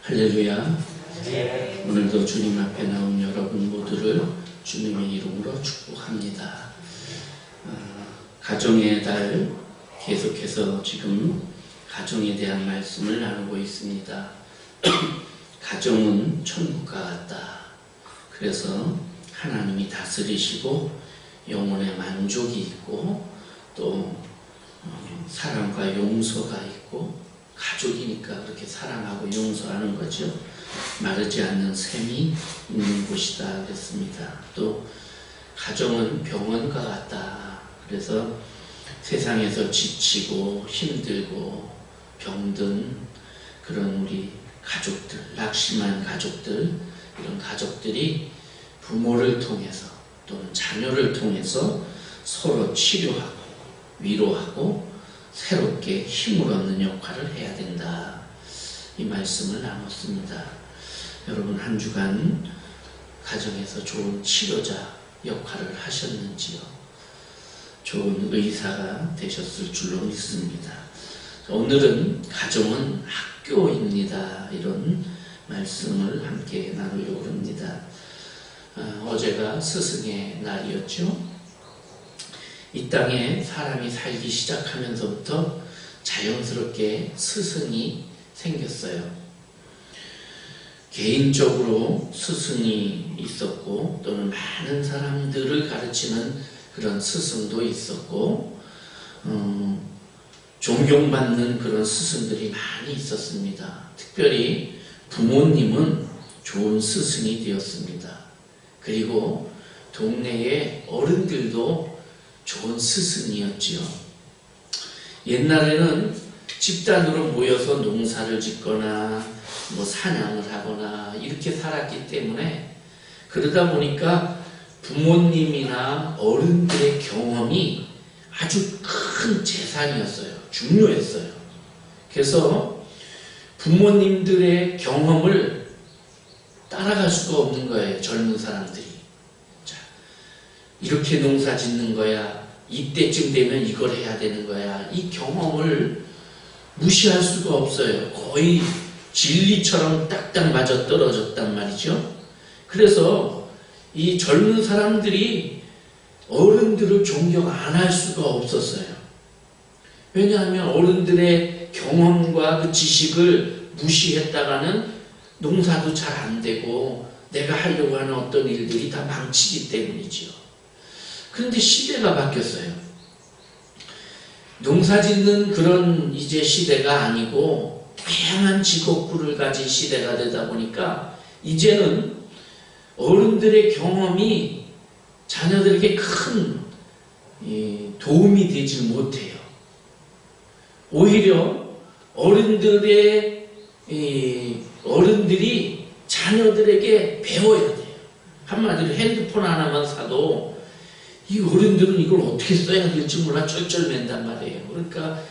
할렐루야. 오늘도 주님 앞에 나온 여러분 모두를 주님의 이름으로 축복합니다. 가정의 달 계속해서 지금 가정에 대한 말씀을 나누고 있습니다. 가정은 천국과 같다. 그래서 하나님이 다스리시고 영혼의 만족이 있고 또 사랑과 용서가 있고 가족이니까 그렇게 사랑하고 용서하는 거죠. 마르지 않는 샘이 있는 곳이다 그랬습니다. 또 가정은 병원과 같다. 그래서 세상에서 지치고 힘들고 병든 그런 우리 가족들, 낙심한 가족들, 이런 가족들이 부모를 통해서 또는 자녀를 통해서 서로 치료하고 위로하고 새롭게 힘을 얻는 역할을 해야 된다. 이 말씀을 나눴습니다. 여러분 한 주간 가정에서 좋은 치료자 역할을 하셨는지요? 좋은 의사가 되셨을 줄로 믿습니다. 오늘은 가정은 학교입니다. 이런 말씀을 함께 나누려고 합니다. 어제가 스승의 날이었죠. 이 땅에 사람이 살기 시작하면서부터 자연스럽게 스승이 생겼어요. 개인적으로 스승이 있었고 또는 많은 사람들을 가르치는 그런 스승도 있었고 존경받는 그런 스승들이 많이 있었습니다. 특별히 부모님은 좋은 스승이 되었습니다. 그리고 동네의 어른들도 좋은 스승이었지요. 옛날에는 집단으로 모여서 농사를 짓거나 사냥을 하거나 이렇게 살았기 때문에 그러다 보니까 부모님이나 어른들의 경험이 아주 큰 재산이었어요. 중요했어요. 그래서 부모님들의 경험을 따라갈 수가 없는 거예요. 젊은 사람들이. 자, 이렇게 농사 짓는 거야. 이때쯤 되면 이걸 해야 되는 거야. 이 경험을 무시할 수가 없어요. 거의 진리처럼 딱딱 맞아 떨어졌단 말이죠. 그래서 이 젊은 사람들이 어른들을 존경 안 할 수가 없었어요. 왜냐하면 어른들의 경험과 그 지식을 무시했다가는 농사도 잘 안 되고 내가 하려고 하는 어떤 일들이 다 망치기 때문이지요. 그런데 시대가 바뀌었어요. 농사 짓는 그런 이제 시대가 아니고 다양한 직업군을 가진 시대가 되다 보니까 이제는 어른들의 경험이 자녀들에게 큰 도움이 되지 못해요. 오히려 어른들이 자녀들에게 배워야 돼요. 한마디로 핸드폰 하나만 사도 이 어른들은 이걸 어떻게 써야 될지 몰라 쩔쩔맨단 말이에요. 그러니까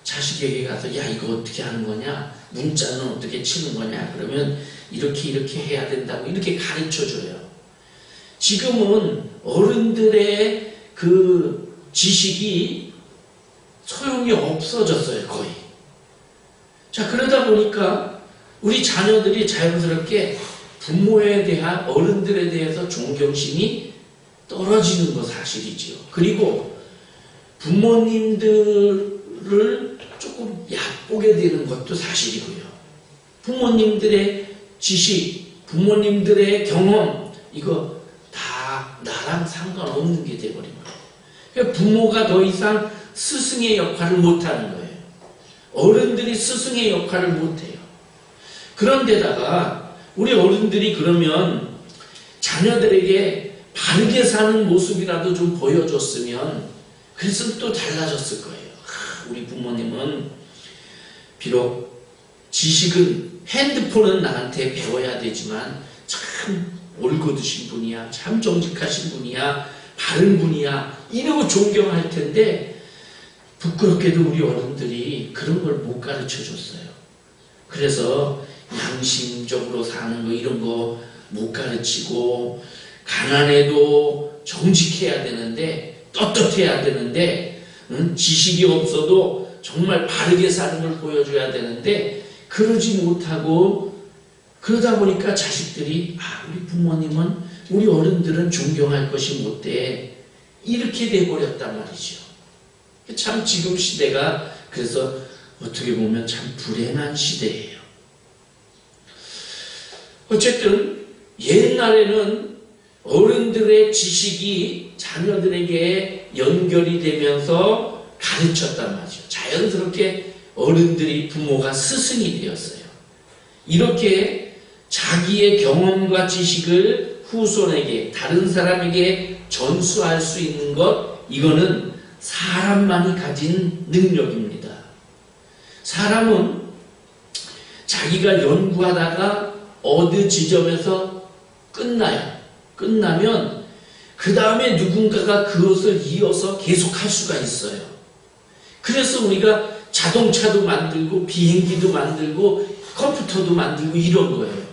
자식에게 가서 야 이거 어떻게 하는 거냐? 문자는 어떻게 치는 거냐? 그러면 이렇게 해야 된다고 이렇게 가르쳐줘요. 지금은 어른들의 그 지식이 소용이 없어졌어요. 거의. 자, 그러다 보니까 우리 자녀들이 자연스럽게 부모에 대한 어른들에 대해서 존경심이 떨어지는 거 사실이지요. 그리고 부모님들을 조금 얕보게 되는 것도 사실이고요. 부모님들의 지식, 부모님들의 경험 이거 다 나랑 상관없는 게 돼버린 거예요. 그러니까 부모가 더 이상 스승의 역할을 못하는 거예요. 어른들이 스승의 역할을 못해요. 그런데다가 우리 어른들이 그러면 자녀들에게 바르게 사는 모습이라도 좀 보여줬으면 그래서 또 달라졌을 거예요. 우리 부모님은 비록 지식은 핸드폰은 나한테 배워야 되지만 참 올곧으신 분이야. 참 정직하신 분이야. 바른 분이야. 이러고 존경할 텐데 부끄럽게도 우리 어른들이 그런 걸 못 가르쳐 줬어요. 그래서 양심적으로 사는 거 이런 거 못 가르치고 가난해도 정직해야 되는데 떳떳해야 되는데 지식이 없어도 정말 바르게 사는 걸 보여줘야 되는데 그러지 못하고 그러다 보니까 자식들이 우리 부모님은 우리 어른들은 존경할 것이 못돼 이렇게 돼버렸단 말이죠. 참 지금 시대가 그래서 어떻게 보면 참 불행한 시대예요. 어쨌든 옛날에는 어른들의 지식이 자녀들에게 연결이 되면서 가르쳤단 말이죠. 자연스럽게 어른들이 부모가 스승이 되었어요. 이렇게 자기의 경험과 지식을 후손에게 다른 사람에게 전수할 수 있는 것, 이거는 사람만이 가진 능력입니다. 사람은 자기가 연구하다가 어느 지점에서 끝나면 그 다음에 누군가가 그것을 이어서 계속할 수가 있어요. 그래서 우리가 자동차도 만들고 비행기도 만들고 컴퓨터도 만들고 이런 거예요.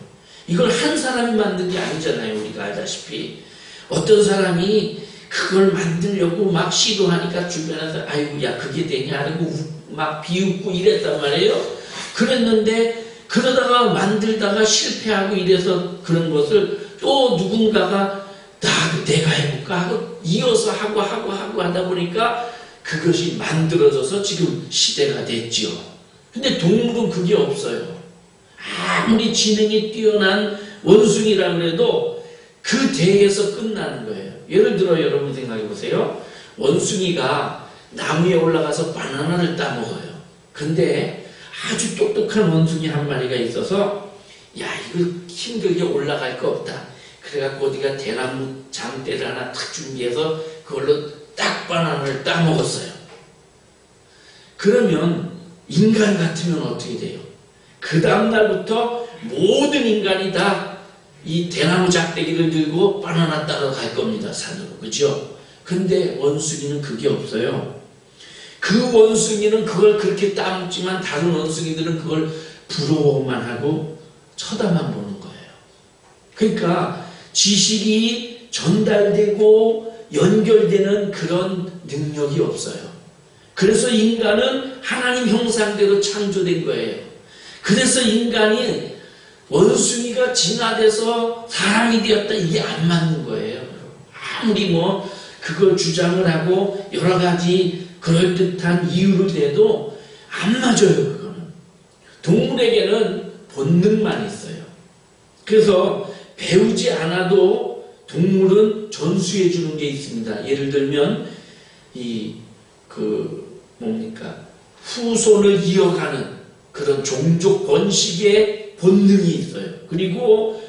이걸 한 사람이 만든 게 아니잖아요. 우리가 알다시피 어떤 사람이 그걸 만들려고 막 시도하니까 주변에서 아이고 야 그게 되냐 하고 막 비웃고 이랬단 말이에요. 그랬는데 그러다가 만들다가 실패하고 이래서 그런 것을 또 누군가가 내가 해볼까 하고 이어서 하고 하다 보니까 그것이 만들어져서 지금 시대가 됐죠. 근데 동물은 그게 없어요. 아무리 지능이 뛰어난 원숭이라 그래도 그 대에서 끝나는 거예요. 예를 들어 여러분 생각해 보세요. 원숭이가 나무에 올라가서 바나나를 따먹어요. 근데 아주 똑똑한 원숭이 한 마리가 있어서 야 이거 힘들게 올라갈 거 없다. 그래갖고 어디가 대나무 장대를 하나 탁 준비해서 그걸로 딱 바나나를 따먹었어요. 그러면 인간 같으면 어떻게 돼요? 그 다음날부터 모든 인간이 다 이 대나무 작대기를 들고 바나나 따러 갈 겁니다. 산으로. 그죠? 근데 원숭이는 그게 없어요. 그 원숭이는 그걸 그렇게 따먹지만 다른 원숭이들은 그걸 부러워만 하고 쳐다만 보는 거예요. 그러니까 지식이 전달되고 연결되는 그런 능력이 없어요. 그래서 인간은 하나님 형상대로 창조된 거예요. 그래서 인간이 원숭이가 진화돼서 사람이 되었다 이게 안 맞는 거예요. 아무리 그걸 주장을 하고 여러 가지 그럴듯한 이유를 대도 안 맞아요. 그거는 동물에게는 본능만 있어요. 그래서 배우지 않아도 동물은 전수해 주는 게 있습니다. 예를 들면 후손을 이어가는 그런 종족 번식의 본능이 있어요. 그리고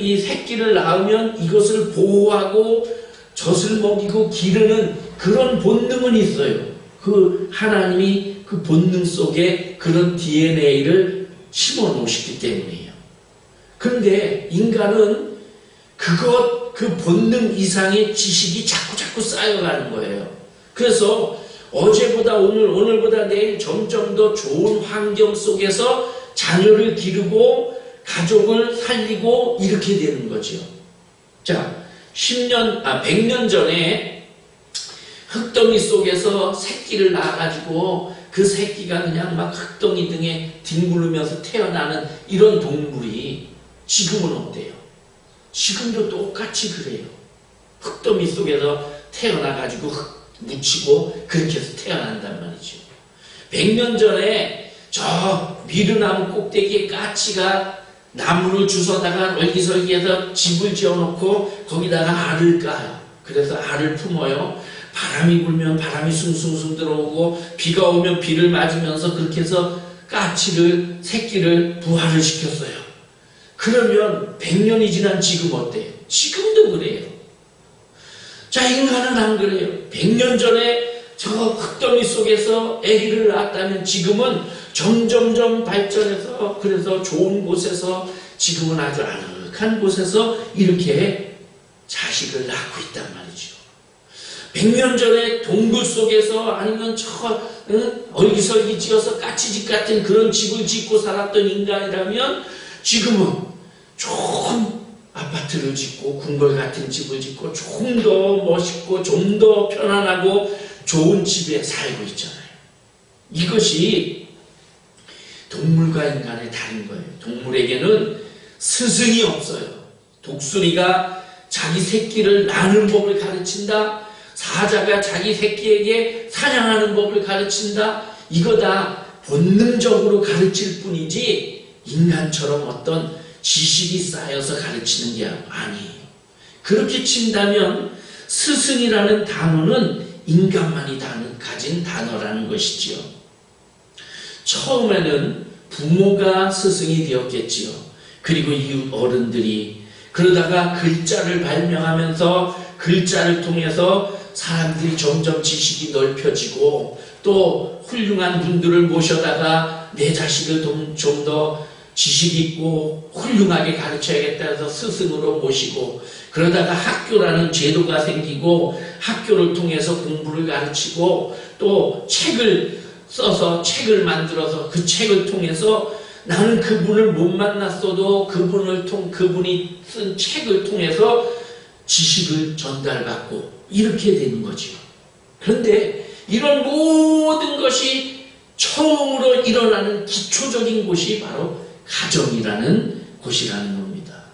이 새끼를 낳으면 이것을 보호하고 젖을 먹이고 기르는 그런 본능은 있어요. 그 하나님이 그 본능 속에 그런 DNA를 심어 놓으셨기 때문이에요. 그런데 인간은 그 본능 이상의 지식이 자꾸 쌓여가는 거예요. 그래서 어제보다 오늘보다 내일 점점 더 좋은 환경 속에서 자녀를 기르고 가족을 살리고 이렇게 되는 거죠. 자, 100년 전에 흙더미 속에서 새끼를 낳아가지고 그 새끼가 그냥 막 흙덩이 등에 뒹굴르면서 태어나는 이런 동물이 지금은 어때요? 지금도 똑같이 그래요. 흙더미 속에서 태어나가지고 흙 묻히고 그렇게 해서 태어난단 말이죠. 100년 전에 저 미르나무 꼭대기에 까치가 나무를 주워다가 얼기설기해서 집을 지어놓고 거기다가 알을 까요. 그래서 알을 품어요. 바람이 불면 바람이 숭숭숭 들어오고 비가 오면 비를 맞으면서 그렇게 해서 새끼를 부화를 시켰어요. 그러면 100년이 지난 지금 어때요? 지금도 그래요. 자, 인간은 안 그래요. 100년 전에 저 흙더미 속에서 아기를 낳았다면 지금은 점점점 발전해서 그래서 좋은 곳에서 지금은 아주 아늑한 곳에서 이렇게 자식을 낳고 있단 말이죠. 100년 전에 동굴 속에서 아니면 얼기설기 지어서 까치집 같은 그런 집을 짓고 살았던 인간이라면 지금은 좋은 아파트를 짓고 궁궐 같은 집을 짓고 좀 더 멋있고 좀 더 편안하고 좋은 집에 살고 있잖아요. 이것이 동물과 인간의 다른 거예요. 동물에게는 스승이 없어요. 독수리가 자기 새끼를 낳는 법을 가르친다. 사자가 자기 새끼에게 사냥하는 법을 가르친다. 이거 다 본능적으로 가르칠 뿐이지 인간처럼 어떤 지식이 쌓여서 가르치는 게 아니에요. 그렇게 친다면 스승이라는 단어는 인간만이 가진 단어라는 것이지요. 처음에는 부모가 스승이 되었겠지요. 그리고 이웃 어른들이 그러다가 글자를 발명하면서 글자를 통해서 사람들이 점점 지식이 넓혀지고 또 훌륭한 분들을 모셔다가 내 자식을 좀 더 지식 있고 훌륭하게 가르쳐야겠다 해서 스승으로 모시고 그러다가 학교라는 제도가 생기고 학교를 통해서 공부를 가르치고 또 책을 써서 책을 만들어서 그 책을 통해서 나는 그분을 못 만났어도 그분이 쓴 책을 통해서 지식을 전달받고 이렇게 되는 거죠. 그런데 이런 모든 것이 처음으로 일어나는 기초적인 곳이 바로 가정이라는 곳이라는 겁니다.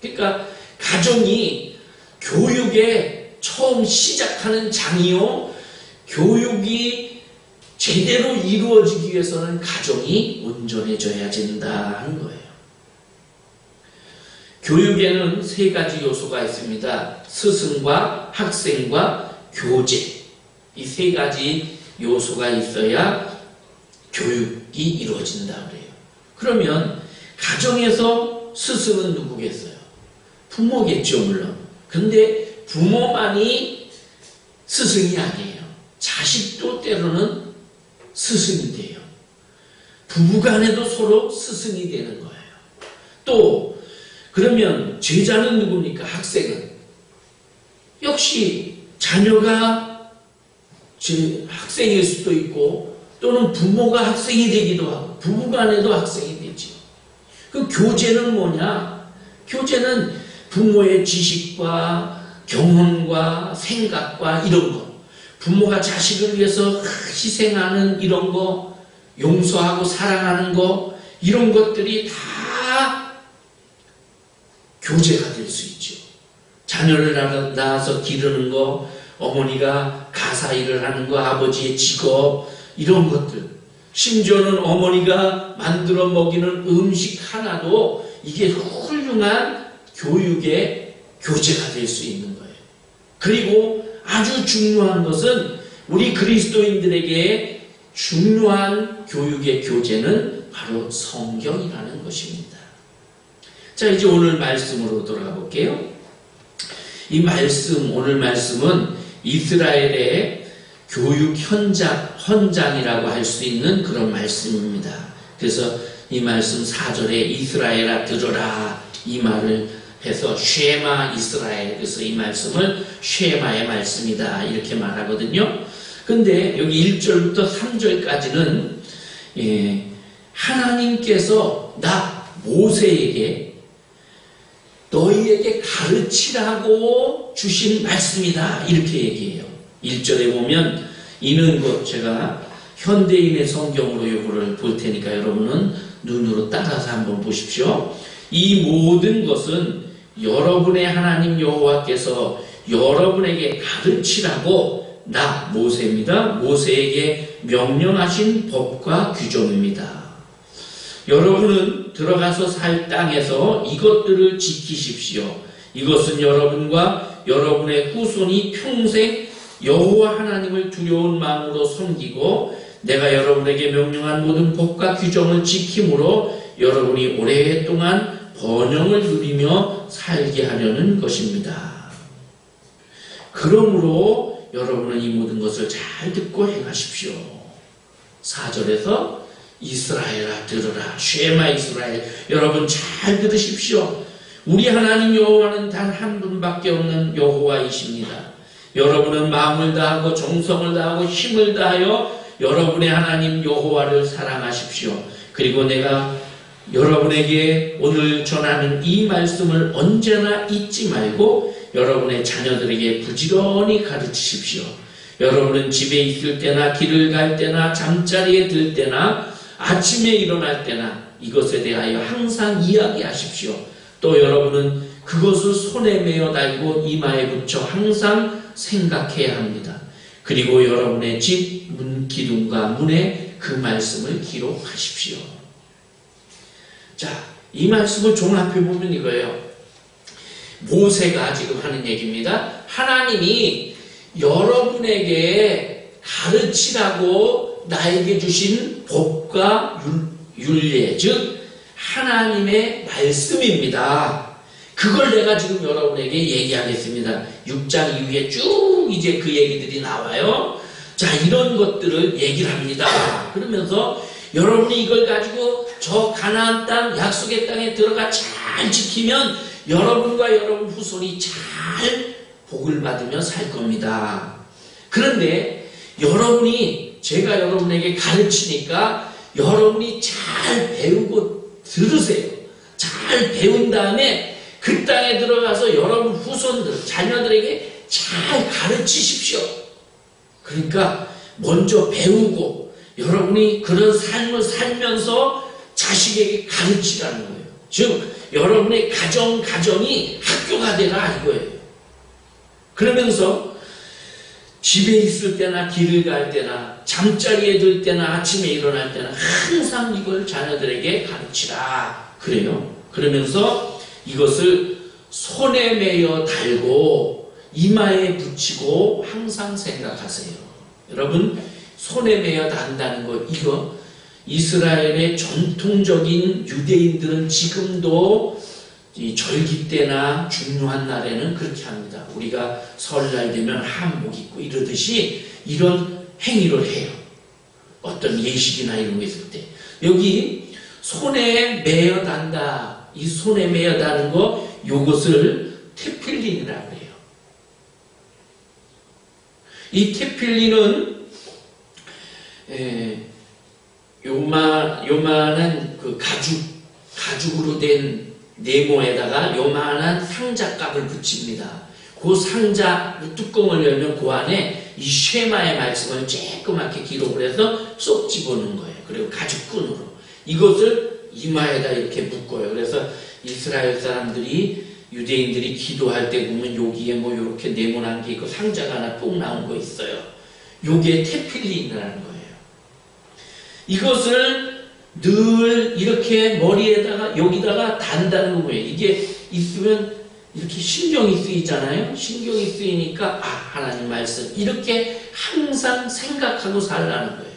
그러니까 가정이 교육의 처음 시작하는 장이요. 교육이 제대로 이루어지기 위해서는 가정이 온전해져야 된다 하는 거예요. 교육에는 세 가지 요소가 있습니다. 스승과 학생과 교재. 이 세 가지 요소가 있어야 교육이 이루어진다 그래요. 그러면 가정에서 스승은 누구겠어요? 부모겠죠, 물론. 근데 부모만이 스승이 아니에요. 자식도 때로는 스승이 돼요. 부부간에도 서로 스승이 되는 거예요. 또 그러면 제자는 누굽니까? 학생은. 역시 자녀가 학생일 수도 있고 또는 부모가 학생이 되기도 하고 부부간에도 학생이 되죠. 그 교재는 뭐냐? 교재는 부모의 지식과 경험과 생각과 이런 거, 부모가 자식을 위해서 희생하는 이런 거, 용서하고 사랑하는 거, 이런 것들이 다 교재가 될 수 있죠. 자녀를 낳아서 기르는 거, 어머니가 가사 일을 하는 거, 아버지의 직업, 이런 것들. 심지어는 어머니가 만들어 먹이는 음식 하나도 이게 훌륭한 교육의 교재가 될 수 있는 거예요. 그리고 아주 중요한 것은 우리 그리스도인들에게 중요한 교육의 교재는 바로 성경이라는 것입니다. 자, 이제 오늘 말씀으로 돌아가 볼게요. 오늘 말씀은 이스라엘의 교육 현장이라고 할 수 있는 그런 말씀입니다. 그래서 이 말씀 4절에 이스라엘아 들어라 이 말을 해서 쉐마 이스라엘, 그래서 이 말씀을 쉐마의 말씀이다 이렇게 말하거든요. 근데 여기 1절부터 3절까지는 하나님께서 모세에게 너희에게 가르치라고 주신 말씀이다 이렇게 얘기해요. 1절에 보면 이는 제가 현대인의 성경으로 이거를 볼 테니까 여러분은 눈으로 따라서 한번 보십시오. 이 모든 것은 여러분의 하나님 여호와께서 여러분에게 가르치라고 모세입니다. 모세에게 명령하신 법과 규정입니다. 여러분은 들어가서 살 땅에서 이것들을 지키십시오. 이것은 여러분과 여러분의 후손이 평생 여호와 하나님을 두려운 마음으로 섬기고 내가 여러분에게 명령한 모든 법과 규정을 지킴으로 여러분이 오랫동안 번영을 누리며 살게 하려는 것입니다. 그러므로 여러분은 이 모든 것을 잘 듣고 행하십시오. 4절에서 이스라엘아 들으라 쉐마 이스라엘, 여러분 잘 들으십시오. 우리 하나님 여호와는 단 한 분밖에 없는 여호와이십니다. 여러분은 마음을 다하고 정성을 다하고 힘을 다하여 여러분의 하나님 여호와를 사랑하십시오. 그리고 내가 여러분에게 오늘 전하는 이 말씀을 언제나 잊지 말고 여러분의 자녀들에게 부지런히 가르치십시오. 여러분은 집에 있을 때나 길을 갈 때나 잠자리에 들 때나 아침에 일어날 때나 이것에 대하여 항상 이야기하십시오. 또 여러분은 그것을 손에 메어 달고 이마에 붙여 항상 생각해야 합니다. 그리고 여러분의 집 문 기둥과 문에 그 말씀을 기록하십시오. 자, 이 말씀을 종합해 보면 이거예요. 모세가 지금 하는 얘기입니다. 하나님이 여러분에게 가르치라고 나에게 주신 법과 율례, 즉 하나님의 말씀입니다. 그걸 내가 지금 여러분에게 얘기하겠습니다. 6장 이후에 쭉 이제 그 얘기들이 나와요. 자, 이런 것들을 얘기를 합니다. 그러면서 여러분이 이걸 가지고 저 가나안 땅, 약속의 땅에 들어가 잘 지키면 여러분과 여러분 후손이 잘 복을 받으며 살 겁니다. 그런데 여러분이, 제가 여러분에게 가르치니까 여러분이 잘 배우고 들으세요. 잘 배운 다음에 그 땅에 들어가서 여러분 후손들, 자녀들에게 잘 가르치십시오. 그러니까 먼저 배우고 여러분이 그런 삶을 살면서 자식에게 가르치라는 거예요. 즉 여러분의 가정이 학교가 되라 이거예요. 그러면서 집에 있을 때나 길을 갈 때나 잠자리에 들 때나 아침에 일어날 때나 항상 이걸 자녀들에게 가르치라 그래요. 그러면서 이것을 손에 매어 달고 이마에 붙이고 항상 생각하세요. 여러분, 손에 매어 단다는 거, 이거 이스라엘의 전통적인 유대인들은 지금도 이 절기 때나 중요한 날에는 그렇게 합니다. 우리가 설날 되면 한복 입고 이러듯이 이런 행위를 해요. 어떤 예식이나 이런 거 있을 때. 여기 손에 매어 단다. 이 손에 매어 다는 거, 요것을 테필린이라고 해요. 이 테필린은 요만한 그 가죽으로 된 네모에다가 요만한 상자값을 붙입니다. 그 상자 뚜껑을 열면 그 안에 이 쉐마의 말씀을 쬐끄맣게 기록을 해서 쏙 집어넣는 거예요. 그리고 가죽끈으로 이것을 이마에다 이렇게 묶어요. 그래서 이스라엘 사람들이, 유대인들이 기도할 때 보면 여기에 뭐 이렇게 네모난 게 있고 상자가 하나 꼭 나온 거 있어요. 요게 테필린이라는 거예요. 이것을 늘 이렇게 머리에다가 여기다가 단다는 거예요. 이게 있으면 이렇게 신경이 쓰이잖아요. 신경이 쓰이니까 하나님 말씀 이렇게 항상 생각하고 살라는 거예요.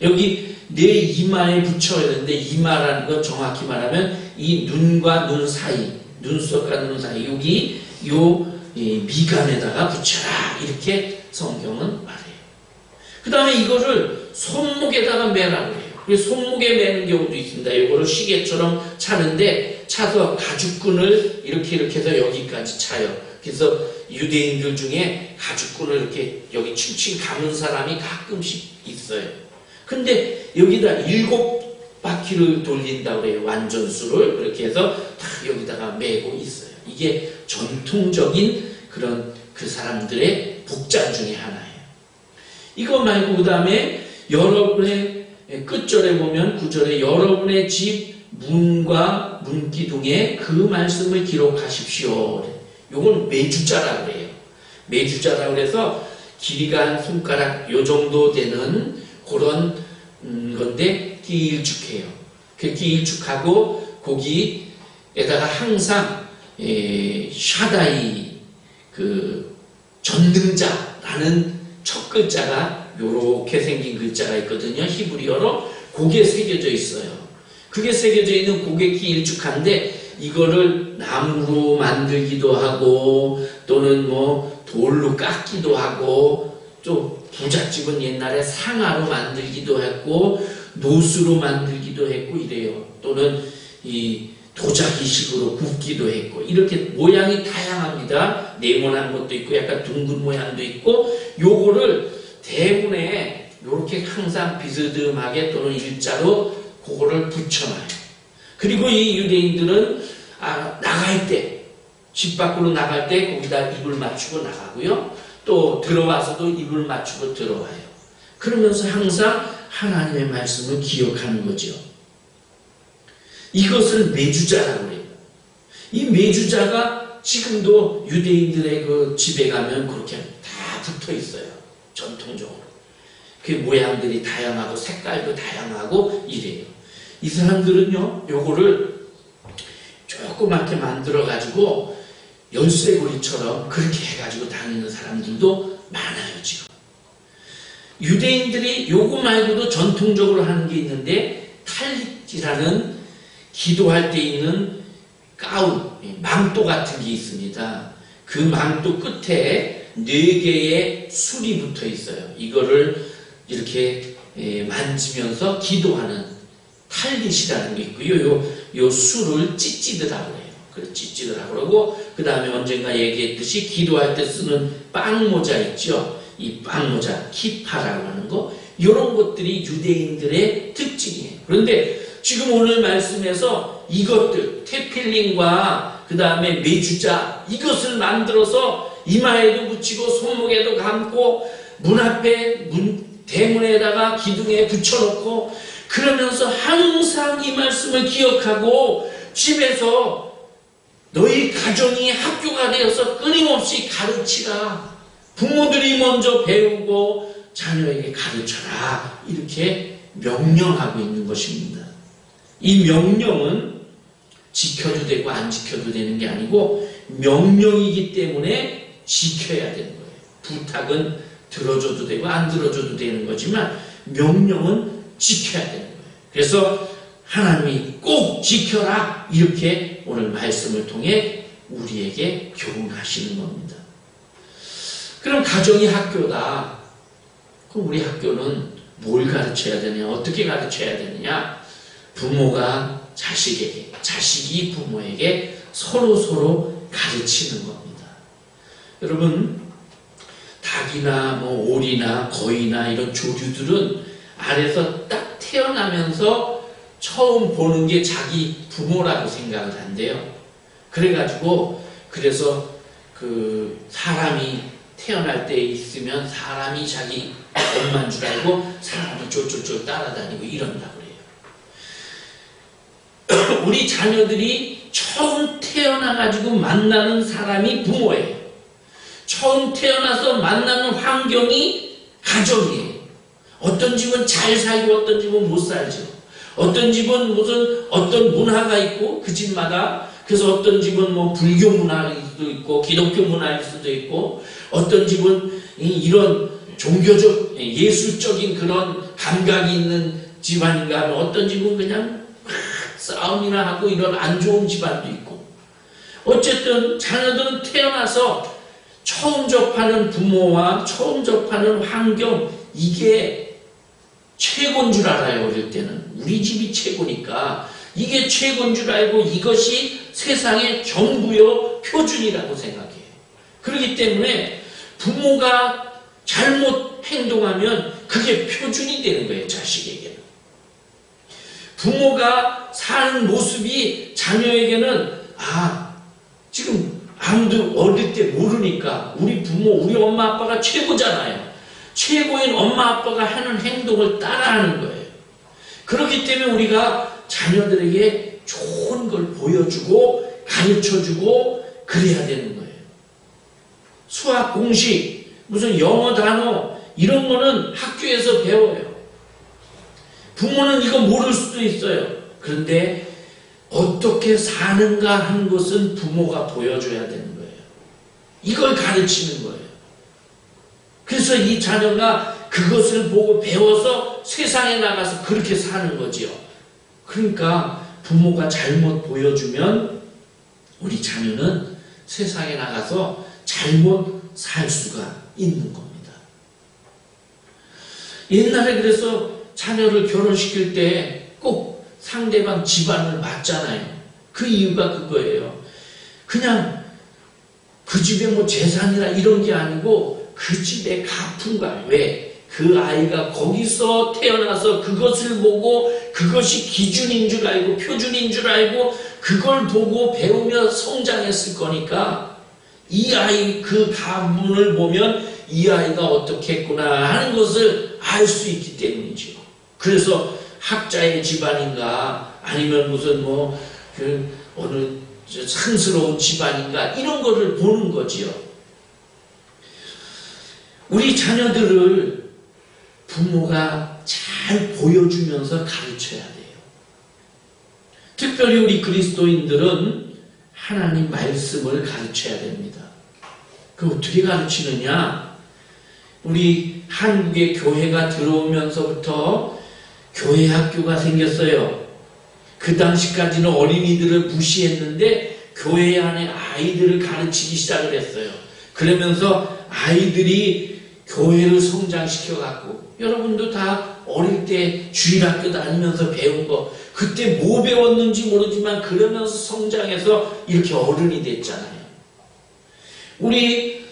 여기 내 이마에 붙여야 되는데, 이마라는 건 정확히 말하면 이 눈과 눈 사이, 눈썹과 눈 사이, 여기 요 미간에다가 붙여라 이렇게 성경은 말해요. 그 다음에 이거를 손목에다가 매라고 해요. 그래서 손목에 매는 경우도 있습니다. 이거를 시계처럼 차는데, 차서 가죽끈을 이렇게 해서 여기까지 차요. 그래서 유대인들 중에 가죽끈을 이렇게 여기 칭칭 감은 사람이 가끔씩 있어요. 근데 여기다 7바퀴를 돌린다고 그래요. 완전수를. 그렇게 해서 다 여기다가 매고 있어요. 이게 전통적인 그런 그 사람들의 복장 중에 하나예요. 이거 말고 그 다음에 여러분의 끝절에 보면 9절에 여러분의 집 문과 문기둥에 그 말씀을 기록하십시오. 요건 매주자라고 해요. 매주자라고 해서 길이가 한 손가락 요 정도 되는 그런 건데 길쭉해요. 그 길쭉하고 거기에다가 항상 샤다이 그 전능자라는 첫 글자가 요렇게 생긴 글자가 있거든요. 히브리어로. 그게 새겨져 있어요. 그게 새겨져 있는 그게 길쭉한데, 이거를 나무로 만들기도 하고 또는 뭐 돌로 깎기도 하고, 또 부잣집은 옛날에 상아로 만들기도 했고 노수로 만들기도 했고 이래요. 또는 이 도자기식으로 굽기도 했고, 이렇게 모양이 다양합니다. 네모난 것도 있고 약간 둥근 모양도 있고, 요거를 대문에 요렇게 항상 비스듬하게 또는 일자로 그거를 붙여놔요. 그리고 이 유대인들은 나갈 때, 집 밖으로 나갈 때 거기다 입을 맞추고 나가고요. 또 들어와서도 입을 맞추고 들어와요. 그러면서 항상 하나님의 말씀을 기억하는 거죠. 이것을 매주자라고 해요. 이 매주자가 지금도 유대인들의 그 집에 가면 그렇게 다 붙어 있어요. 전통적으로. 그 모양들이 다양하고 색깔도 다양하고 이래요. 이 사람들은요, 요거를 조그맣게 만들어가지고 열쇠고리처럼 그렇게 해가지고 다니는 사람들도 많아요, 지금. 유대인들이 요거 말고도 전통적으로 하는 게 있는데, 탈릭이라는 기도할 때 있는 가운, 망토 같은 게 있습니다. 그 망토 끝에 4개의 술이 붙어 있어요. 이거를 이렇게 만지면서 기도하는 탈릿이라는 게 있고요. 요 술을 찌찌드라고 해요. 그래, 찌찌드라고 그러고, 그 다음에 언젠가 얘기했듯이 기도할 때 쓰는 빵모자 있죠? 이 빵모자, 키파라고 하는 거, 이런 것들이 유대인들의 특징이에요. 그런데 지금 오늘 말씀에서 이것들, 테필린과 그 다음에 메주자, 이것을 만들어서 이마에도 붙이고 손목에도 감고 문 앞에 대문에다가 기둥에 붙여놓고 그러면서 항상 이 말씀을 기억하고 집에서 너희 가정이 학교가 되어서 끊임없이 가르치라. 부모들이 먼저 배우고 자녀에게 가르쳐라. 이렇게 명령하고 있는 것입니다. 이 명령은 지켜도 되고 안 지켜도 되는 게 아니고 명령이기 때문에 지켜야 되는 거예요. 부탁은 들어줘도 되고 안 들어줘도 되는 거지만 명령은 지켜야 되는 거예요. 그래서 하나님이 꼭 지켜라 이렇게 오늘 말씀을 통해 우리에게 교훈하시는 겁니다. 그럼 가정이 학교다. 그럼 우리 학교는 뭘 가르쳐야 되냐? 어떻게 가르쳐야 되느냐? 부모가 자식에게, 자식이 부모에게 서로 가르치는 겁니다. 여러분, 닭이나 뭐 오리나 거위나 이런 조류들은 알에서 딱 태어나면서 처음 보는 게 자기 부모라고 생각을 한대요. 그래서 그 사람이 태어날 때 있으면 사람이 자기 엄마인 줄 알고 사람이 쫄쫄쫄 따라다니고 이런다고 그래요. 우리 자녀들이 처음 태어나가지고 만나는 사람이 부모예요. 처음 태어나서 만나는 환경이 가정이에요. 어떤 집은 잘 살고 어떤 집은 못 살죠. 어떤 집은 무슨 어떤 문화가 있고 그 집마다, 그래서 어떤 집은 뭐 불교 문화일 수도 있고 기독교 문화일 수도 있고, 어떤 집은 이런 종교적 예술적인 그런 감각이 있는 집안인가 하면 어떤 집은 그냥 싸움이나 하고 이런 안 좋은 집안도 있고, 어쨌든 자녀들은 태어나서 처음 접하는 부모와 처음 접하는 환경, 이게 최고인 줄 알아요. 어릴 때는 우리 집이 최고니까 이게 최고인 줄 알고 이것이 세상의 전부요 표준이라고 생각해요. 그렇기 때문에 부모가 잘못 행동하면 그게 표준이 되는 거예요. 자식에게는. 부모가 사는 모습이 자녀에게는 지금 아무도 어릴 때 모르니까 우리 부모, 우리 엄마 아빠가 최고잖아요. 최고인 엄마 아빠가 하는 행동을 따라하는 거예요. 그렇기 때문에 우리가 자녀들에게 좋은 걸 보여주고 가르쳐주고 그래야 되는 거예요. 수학 공식, 무슨 영어 단어 이런 거는 학교에서 배워요. 부모는 이거 모를 수도 있어요. 그런데 어떻게 사는가 하는 것은 부모가 보여줘야 되는 거예요. 이걸 가르치는 거예요. 그래서 이 자녀가 그것을 보고 배워서 세상에 나가서 그렇게 사는 거지요. 그러니까 부모가 잘못 보여주면 우리 자녀는 세상에 나가서 잘못 살 수가 있는 겁니다. 옛날에 그래서 자녀를 결혼시킬 때 꼭 상대방 집안을 맞잖아요. 그 이유가 그거예요. 그냥 그 집에 뭐 재산이나 이런 게 아니고 그 집의 가풍과, 왜? 그 아이가 거기서 태어나서 그것을 보고 그것이 기준인 줄 알고 표준인 줄 알고 그걸 보고 배우며 성장했을 거니까 이 아이 그 가문을 보면 이 아이가 어떻게 했구나 하는 것을 알 수 있기 때문이죠. 그래서 학자의 집안인가 아니면 무슨 어느 상스러운 집안인가 이런 거를 보는 거지요. 우리 자녀들을 부모가 잘 보여주면서 가르쳐야 돼요. 특별히 우리 그리스도인들은 하나님 말씀을 가르쳐야 됩니다. 그 어떻게 가르치느냐? 우리 한국의 교회가 들어오면서부터 교회 학교가 생겼어요. 그 당시까지는 어린이들을 무시했는데 교회 안에 아이들을 가르치기 시작을 했어요. 그러면서 아이들이 교회를 성장시켜갖고, 여러분도 다 어릴 때 주일학교 다니면서 배운 거 그때 뭐 배웠는지 모르지만 그러면서 성장해서 이렇게 어른이 됐잖아요. 우리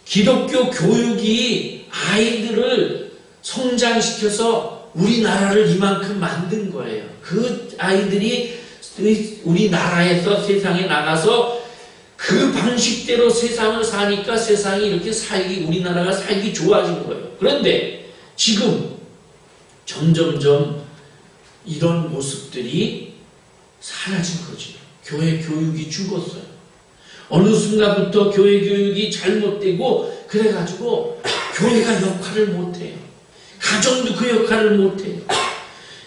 기독교 교육이 아이들을 성장시켜서 우리나라를 이만큼 만든 거예요. 그 아이들이 우리나라에서 세상에 나가서 그 방식대로 세상을 사니까 세상이 이렇게 우리나라가 살기 좋아진 거예요. 그런데 지금 점점점 이런 모습들이 사라진 거죠. 교회 교육이 죽었어요. 어느 순간부터 교회 교육이 잘못되고 그래가지고 교회가 역할을 못해요. 가정도 그 역할을 못해요.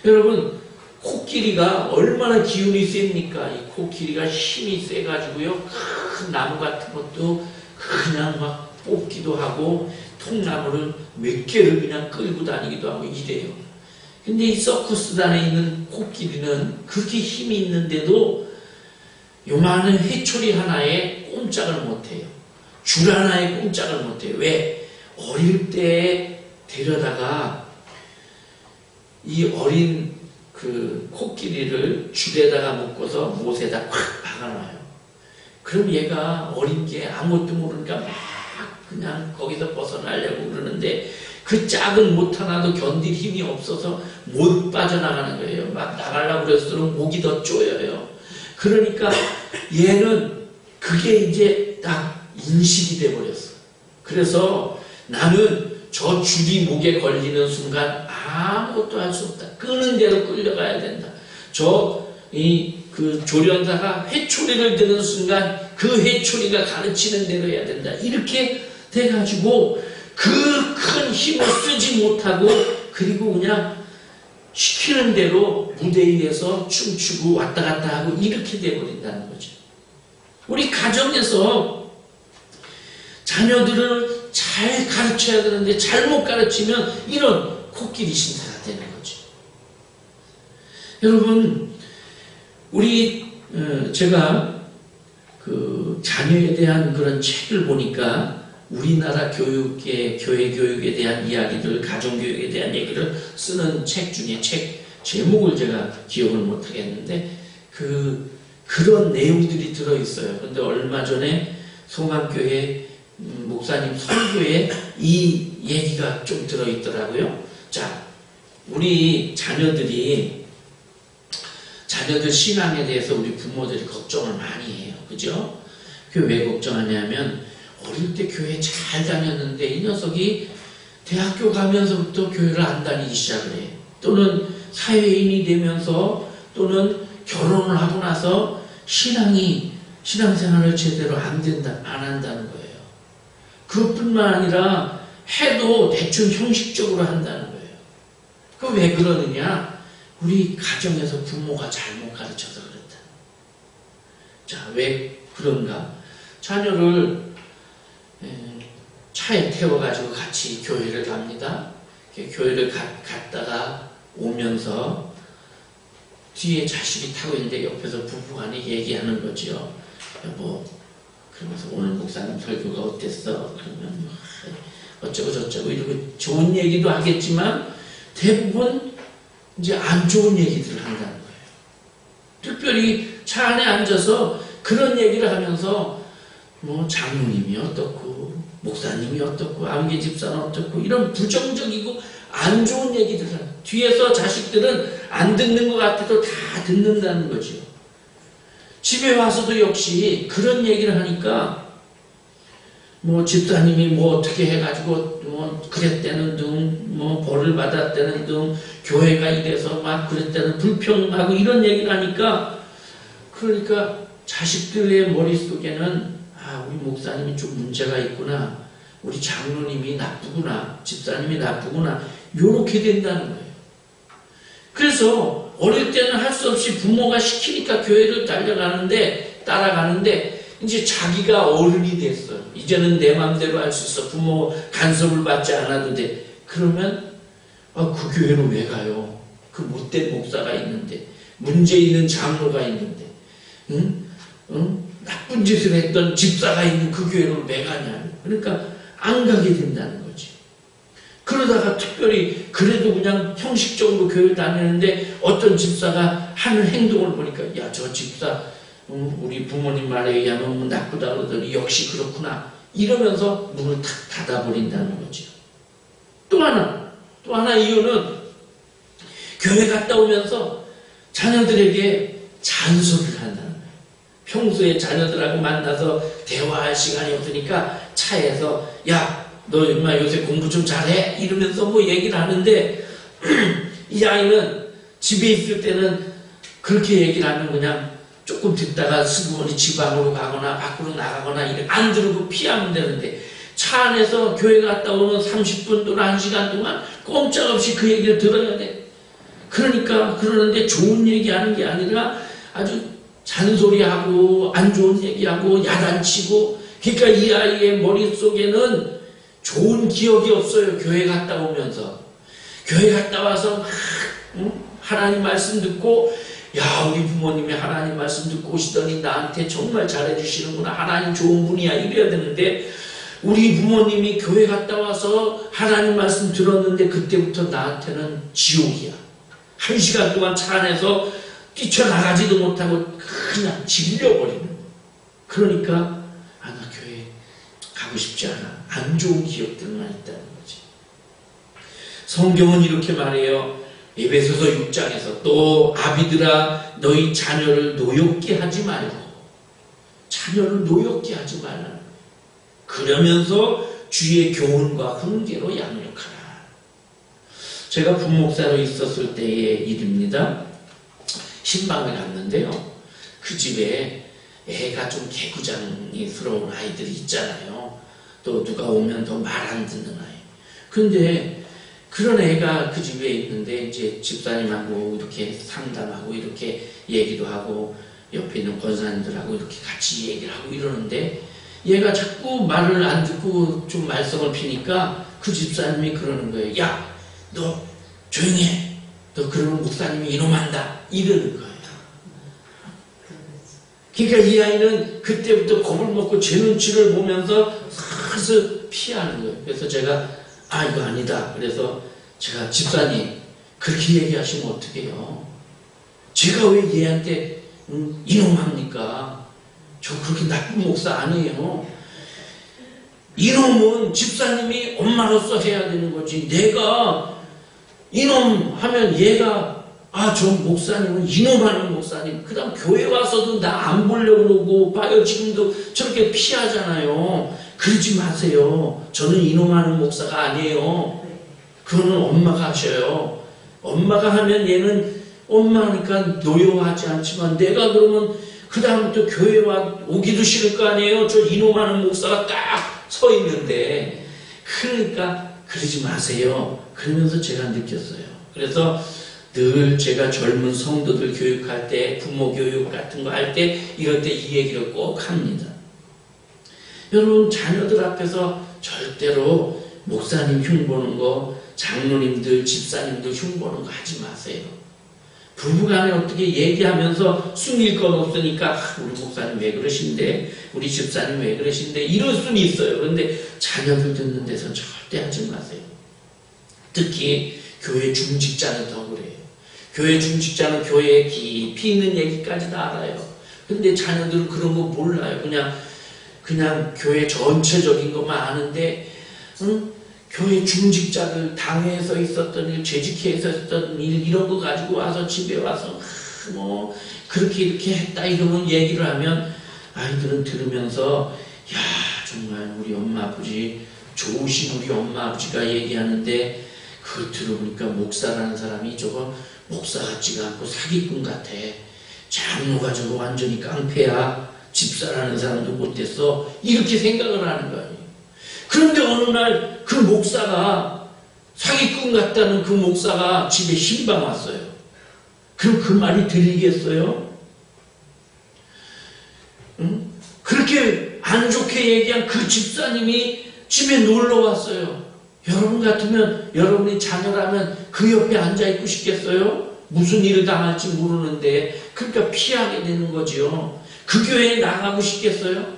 여러분, 코끼리가 얼마나 기운이 셉니까? 이 코끼리가 힘이 세가지고요, 큰 나무 같은 것도 그냥 막 뽑기도 하고 통나무를 몇 개를 그냥 끌고 다니기도 하고 이래요. 근데 이 서커스단에 있는 코끼리는 그렇게 힘이 있는데도 요만한 회초리 하나에 꼼짝을 못해요. 줄 하나에 꼼짝을 못해요. 왜? 어릴 때 데려다가 이 어린 그 코끼리를 줄에다가 묶어서 못에다 확 박아놔요. 그럼 얘가 어린 게 아무것도 모르니까 막 그냥 거기서 벗어나려고 그러는데 그 작은 못 하나도 견딜 힘이 없어서 못 빠져나가는 거예요. 막 나가려고 그럴수록 목이 더 쪼여요. 그러니까 얘는 그게 이제 딱 인식이 돼버렸어. 그래서 나는 저 줄이 목에 걸리는 순간 아무것도 할 수 없다. 끄는 대로 끌려가야 된다. 그 조련사가 회초리를 드는 순간 그 회초리가 가르치는 대로 해야 된다. 이렇게 돼가지고 그 큰 힘을 쓰지 못하고 그리고 그냥 시키는 대로 무대 위에서 춤추고 왔다 갔다 하고 이렇게 돼버린다는 거죠. 우리 가정에서 자녀들을 잘 가르쳐야 되는데 잘못 가르치면 이런 코끼리 신사가 되는 거죠. 여러분, 제가 그 자녀에 대한 그런 책을 보니까 우리나라 교육계, 교회 교육에 대한 이야기들, 가정교육에 대한 얘기를 쓰는 책 중에 책 제목을 제가 기억을 못하겠는데 그런 내용들이 들어있어요. 그런데 얼마 전에 송암교회 목사님 설교에 이 얘기가 좀 들어있더라고요. 자, 우리 자녀들 신앙에 대해서 우리 부모들이 걱정을 많이 해요. 그죠? 그 왜 걱정하냐면 어릴 때 교회 잘 다녔는데 이 녀석이 대학교 가면서부터 교회를 안 다니기 시작을 해요. 또는 사회인이 되면서 또는 결혼을 하고 나서 신앙생활을 제대로 안 한다는 거예요. 그것뿐만 아니라 해도 대충 형식적으로 한다는 거예요. 그 왜 그러느냐? 우리 가정에서 부모가 잘못 가르쳐서 그렇다. 자, 왜 그런가? 자녀를 차에 태워가지고 같이 교회를 갑니다. 교회를 갔다가 오면서 뒤에 자식이 타고 있는데 옆에서 부부간에 얘기하는 거죠. 여보, 그러면서 오늘 목사님 설교가 어땠어? 그러면 어쩌고 저쩌고 이러고 좋은 얘기도 하겠지만 대부분 이제 안 좋은 얘기들을 한다는 거예요. 특별히 차 안에 앉아서 그런 얘기를 하면서 장로님이 어떻고 목사님이 어떻고 암기 집사는 어떻고 이런 부정적이고 안 좋은 얘기들을 하는, 뒤에서 자식들은 안 듣는 것 같아도 다 듣는다는 거죠. 집에 와서도 역시 그런 얘기를 하니까 뭐 집사님이 뭐 어떻게 해가지고 뭐 그랬다는 등, 뭐 벌을 받았다는 등, 교회가 이래서 막 그랬다는 불평하고 이런 얘기를 하니까, 그러니까 자식들의 머릿속에는 우리 목사님이 좀 문제가 있구나, 우리 장로님이 나쁘구나, 집사님이 나쁘구나, 요렇게 된다는 거예요. 그래서 어릴 때는 할 수 없이 부모가 시키니까 교회를 따라가는데 이제 자기가 어른이 됐어요. 이제는 내 마음대로 할 수 있어. 부모 간섭을 받지 않아도 돼. 그러면 그 교회로 왜 가요? 그 못된 목사가 있는데, 문제 있는 장로가 있는데, 나쁜 짓을 했던 집사가 있는 그 교회로 왜 가냐. 그러니까 안 가게 된다는 거지. 그러다가 특별히 그래도 그냥 형식적으로 교회를 다니는데 어떤 집사가 하는 행동을 보니까, 야, 저 집사 우리 부모님 말에 의하면 나쁘다 그러더니 역시 그렇구나, 이러면서 문을 탁 닫아버린다는 거죠. 또 하나 이유는 교회 갔다 오면서 자녀들에게 잔소리를 한다는 거예요. 평소에 자녀들하고 만나서 대화할 시간이 없으니까 차에서, 야, 너 엄마 요새 공부 좀 잘해? 이러면서 뭐 얘기를 하는데 이 아이는 집에 있을 때는 그렇게 얘기를 하면 그냥 조금 듣다가 스그머니 지방으로 가거나 밖으로 나가거나 안 들고 피하면 되는데, 차 안에서 교회 갔다 오는 30분 또는 1시간 동안 꼼짝없이 그 얘기를 들어야 돼. 그러니까 그러는데 좋은 얘기하는 게 아니라 아주 잔소리하고 안 좋은 얘기하고 야단치고, 그러니까 이 아이의 머릿속에는 좋은 기억이 없어요. 교회 갔다 오면서. 교회 갔다 와서 막 하나님 말씀 듣고, 야, 우리 부모님이 하나님 말씀 듣고 오시더니 나한테 정말 잘해주시는구나, 하나님 좋은 분이야, 이래야 되는데, 우리 부모님이 교회 갔다 와서 하나님 말씀 들었는데 그때부터 나한테는 지옥이야. 1시간 동안 차 안에서 뛰쳐나가지도 못하고 그냥 질려버리는 거야. 그러니까 나 교회 가고 싶지 않아. 안 좋은 기억들만 있다는 거지. 성경은 이렇게 말해요. 에베소서 6장에서 또 아비들아, 너희 자녀를 노엽게 하지 말고, 자녀를 노엽게 하지 말라. 그러면서 주의 교훈과 훈계로 양육하라. 제가 부목사로 있었을 때의 일입니다. 신방을 갔는데요. 그 집에 애가 좀 개구장이스러운 아이들이 있잖아요. 또 누가 오면 더 말 안 듣는 아이. 근데 그런 애가 그 집에 있는데 이제 집사님하고 이렇게 상담하고 이렇게 얘기도 하고 옆에 있는 권사님들하고 이렇게 같이 얘기를 하고 이러는데, 얘가 자꾸 말을 안 듣고 좀 말썽을 피니까 그 집사님이 그러는 거예요. 야, 너 조용히 해. 너 그러면 목사님이 이놈한다. 이러는 거예요. 그러니까 이 아이는 그때부터 겁을 먹고 제 눈치를 보면서 슬슬 피하는 거예요. 그래서 제가 이거 아니다. 그래서 제가, 집사님 그렇게 얘기하시면 어떡해요? 제가 왜 얘한테 이놈합니까? 저 그렇게 나쁜 목사 아니에요. 이놈은 집사님이 엄마로서 해야 되는 거지. 내가 이놈 하면 얘가 저 목사님은 이놈하는 목사님. 그 다음 교회 와서도 나 안 보려고 그러고, 봐요, 지금도 저렇게 피하잖아요. 그러지 마세요. 저는 이놈하는 목사가 아니에요. 그거는 엄마가 하셔요. 엄마가 하면 얘는 엄마니까 노여워하지 않지만, 내가 그러면 그 다음부터 교회 오기도 싫을 거 아니에요. 저 이놈하는 목사가 딱 서 있는데. 그러니까 그러지 마세요. 그러면서 제가 느꼈어요. 그래서 늘 제가 젊은 성도들 교육할 때, 부모 교육 같은 거 할 때, 이럴 때 이 얘기를 꼭 합니다. 여러분, 자녀들 앞에서 절대로 목사님 흉보는 거, 장로님들, 집사님들 흉보는 거 하지 마세요. 부부간에 어떻게 얘기하면서 숨길 건 없으니까 우리 목사님 왜 그러신데, 우리 집사님 왜 그러신데, 이럴 수는 있어요. 그런데 자녀들 듣는 데서 절대 하지 마세요. 특히 교회 중직자는 더 그래요. 교회 중직자는 교회에 깊이 있는 얘기까지 다 알아요. 근데 자녀들은 그런 거 몰라요. 그냥 교회 전체적인 것만 아는데, 교회 중직자들 당회에서 있었던 일, 재직회에서 있었던 일, 이런 거 가지고 와서 집에 와서 그렇게 이렇게 했다 이러면 얘기를 하면 아이들은 들으면서, 야, 정말 우리 엄마 아버지 좋으신 우리 엄마 아버지가 얘기하는데 그걸 들어보니까 목사라는 사람이 저거 목사 같지가 않고 사기꾼 같아. 장로가 저거 완전히 깡패야. 집사라는 사람도 못됐어. 이렇게 생각을 하는 거 아니에요. 그런데 어느 날 그 목사가 사기꾼 같다는 그 목사가 집에 신방 왔어요. 그럼 그 말이 들리겠어요? 응? 그렇게 안 좋게 얘기한 그 집사님이 집에 놀러 왔어요. 여러분 같으면, 여러분이 자녀라면 그 옆에 앉아있고 싶겠어요? 무슨 일을 당할지 모르는데, 그러니까 피하게 되는 거지요. 그 교회에 나가고 싶겠어요?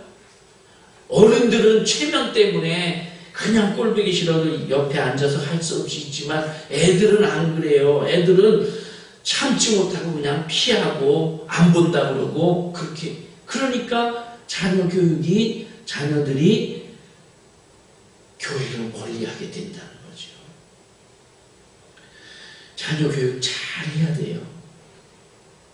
어른들은 체면 때문에 그냥 꼴보기 싫어도 옆에 앉아서 할 수 없이 있지만 애들은 안 그래요. 애들은 참지 못하고 그냥 피하고 안 본다 그러고 그렇게. 그러니까 자녀 교육이, 자녀들이 교회를 멀리하게 된다는 거죠. 자녀 교육 잘 해야 돼요.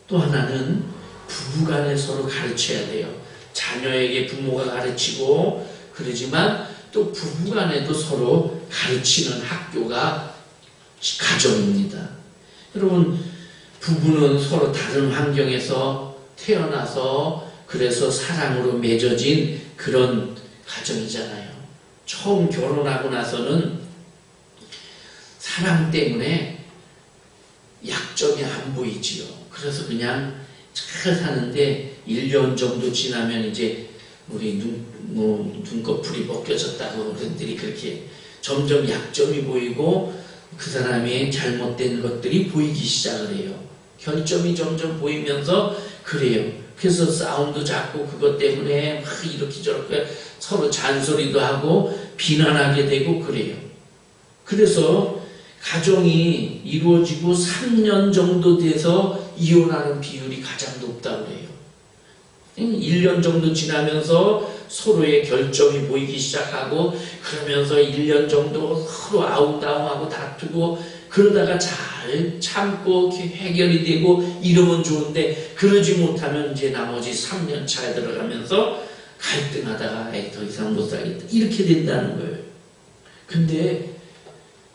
또 하나는 부부간에 서로 가르쳐야 돼요. 자녀에게 부모가 가르치고 그러지만 또 부부간에도 서로 가르치는 학교가 가정입니다. 여러분, 부부는 서로 다른 환경에서 태어나서 그래서 사랑으로 맺어진 그런 가정이잖아요. 처음 결혼하고 나서는 사랑 때문에 약점이 안 보이지요. 그래서 그냥 잘 사는데 1년 정도 지나면 이제 우리 눈꺼풀이 벗겨졌다고 어른들이 그렇게 점점 약점이 보이고 그 사람의 잘못된 것들이 보이기 시작을 해요. 결점이 점점 보이면서 그래요. 그래서 싸움도 자꾸 그것 때문에 막 이렇게 저렇게 서로 잔소리도 하고 비난하게 되고 그래요. 그래서 가정이 이루어지고 3년 정도 돼서 이혼하는 비율이 가장 높다고 해요. 1년 정도 지나면서 서로의 결점이 보이기 시작하고 그러면서 1년 정도 서로 아웅다웅하고 다투고 그러다가 잘 참고 해결이 되고 이러면 좋은데 그러지 못하면 이제 나머지 3년 차에 들어가면서 갈등하다가 더 이상 못 살겠다 이렇게 된다는 거예요. 근데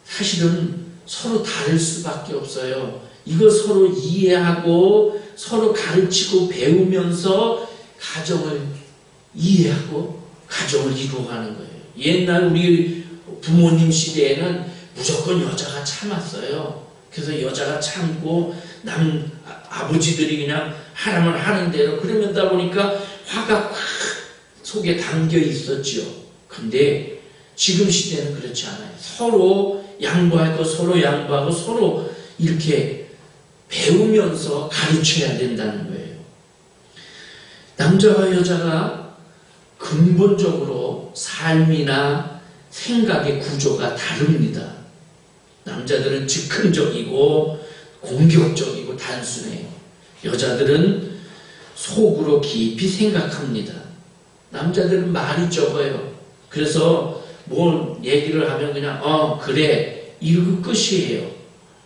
사실은 서로 다를 수밖에 없어요. 이거 서로 이해하고 서로 가르치고 배우면서 가정을 이해하고 가정을 이루어가는 거예요. 옛날 우리 부모님 시대에는 무조건 여자가 참았어요. 그래서 여자가 참고 아버지들이 그냥 하라면 하는 대로 그러다 보니까 화가 확 속에 담겨 있었죠. 근데 지금 시대는 그렇지 않아요. 서로 양보할 거 서로 양보하고 서로 이렇게 배우면서 가르쳐야 된다는 거예요. 남자와 여자가 근본적으로 삶이나 생각의 구조가 다릅니다. 남자들은 즉흥적이고 공격적이고 단순해요. 여자들은 속으로 깊이 생각합니다. 남자들은 말이 적어요. 그래서 뭘 얘기를 하면 그냥 그래 이러고 끝이에요.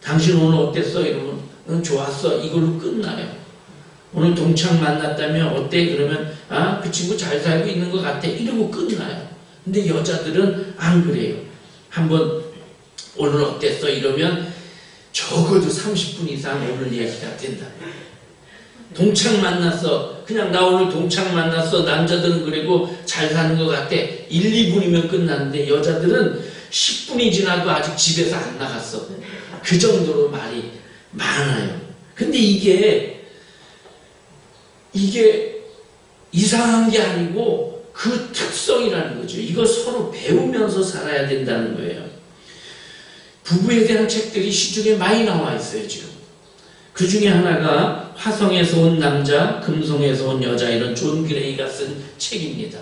당신 오늘 어땠어? 이러면 좋았어. 이걸로 끝나요. 오늘 동창 만났다면 어때? 그러면 그 친구 잘 살고 있는 것 같아. 이러고 끝나요. 근데 여자들은 안 그래요. 한번 오늘 어땠어? 이러면 적어도 30분 이상 오늘 얘기가 된다. 동창 만났어. 그냥 나 오늘 동창 만났어. 남자들은 그리고 잘 사는 것 같아. 1, 2분이면 끝났는데 여자들은 10분이 지나도 아직 집에서 안 나갔어. 그 정도로 말이 많아요. 근데 이게 이상한 게 아니고 그 특성이라는 거죠. 이거 서로 배우면서 살아야 된다는 거예요. 부부에 대한 책들이 시중에 많이 나와 있어요, 지금. 그 중에 하나가 화성에서 온 남자, 금성에서 온 여자 이런 존 그레이가 쓴 책입니다.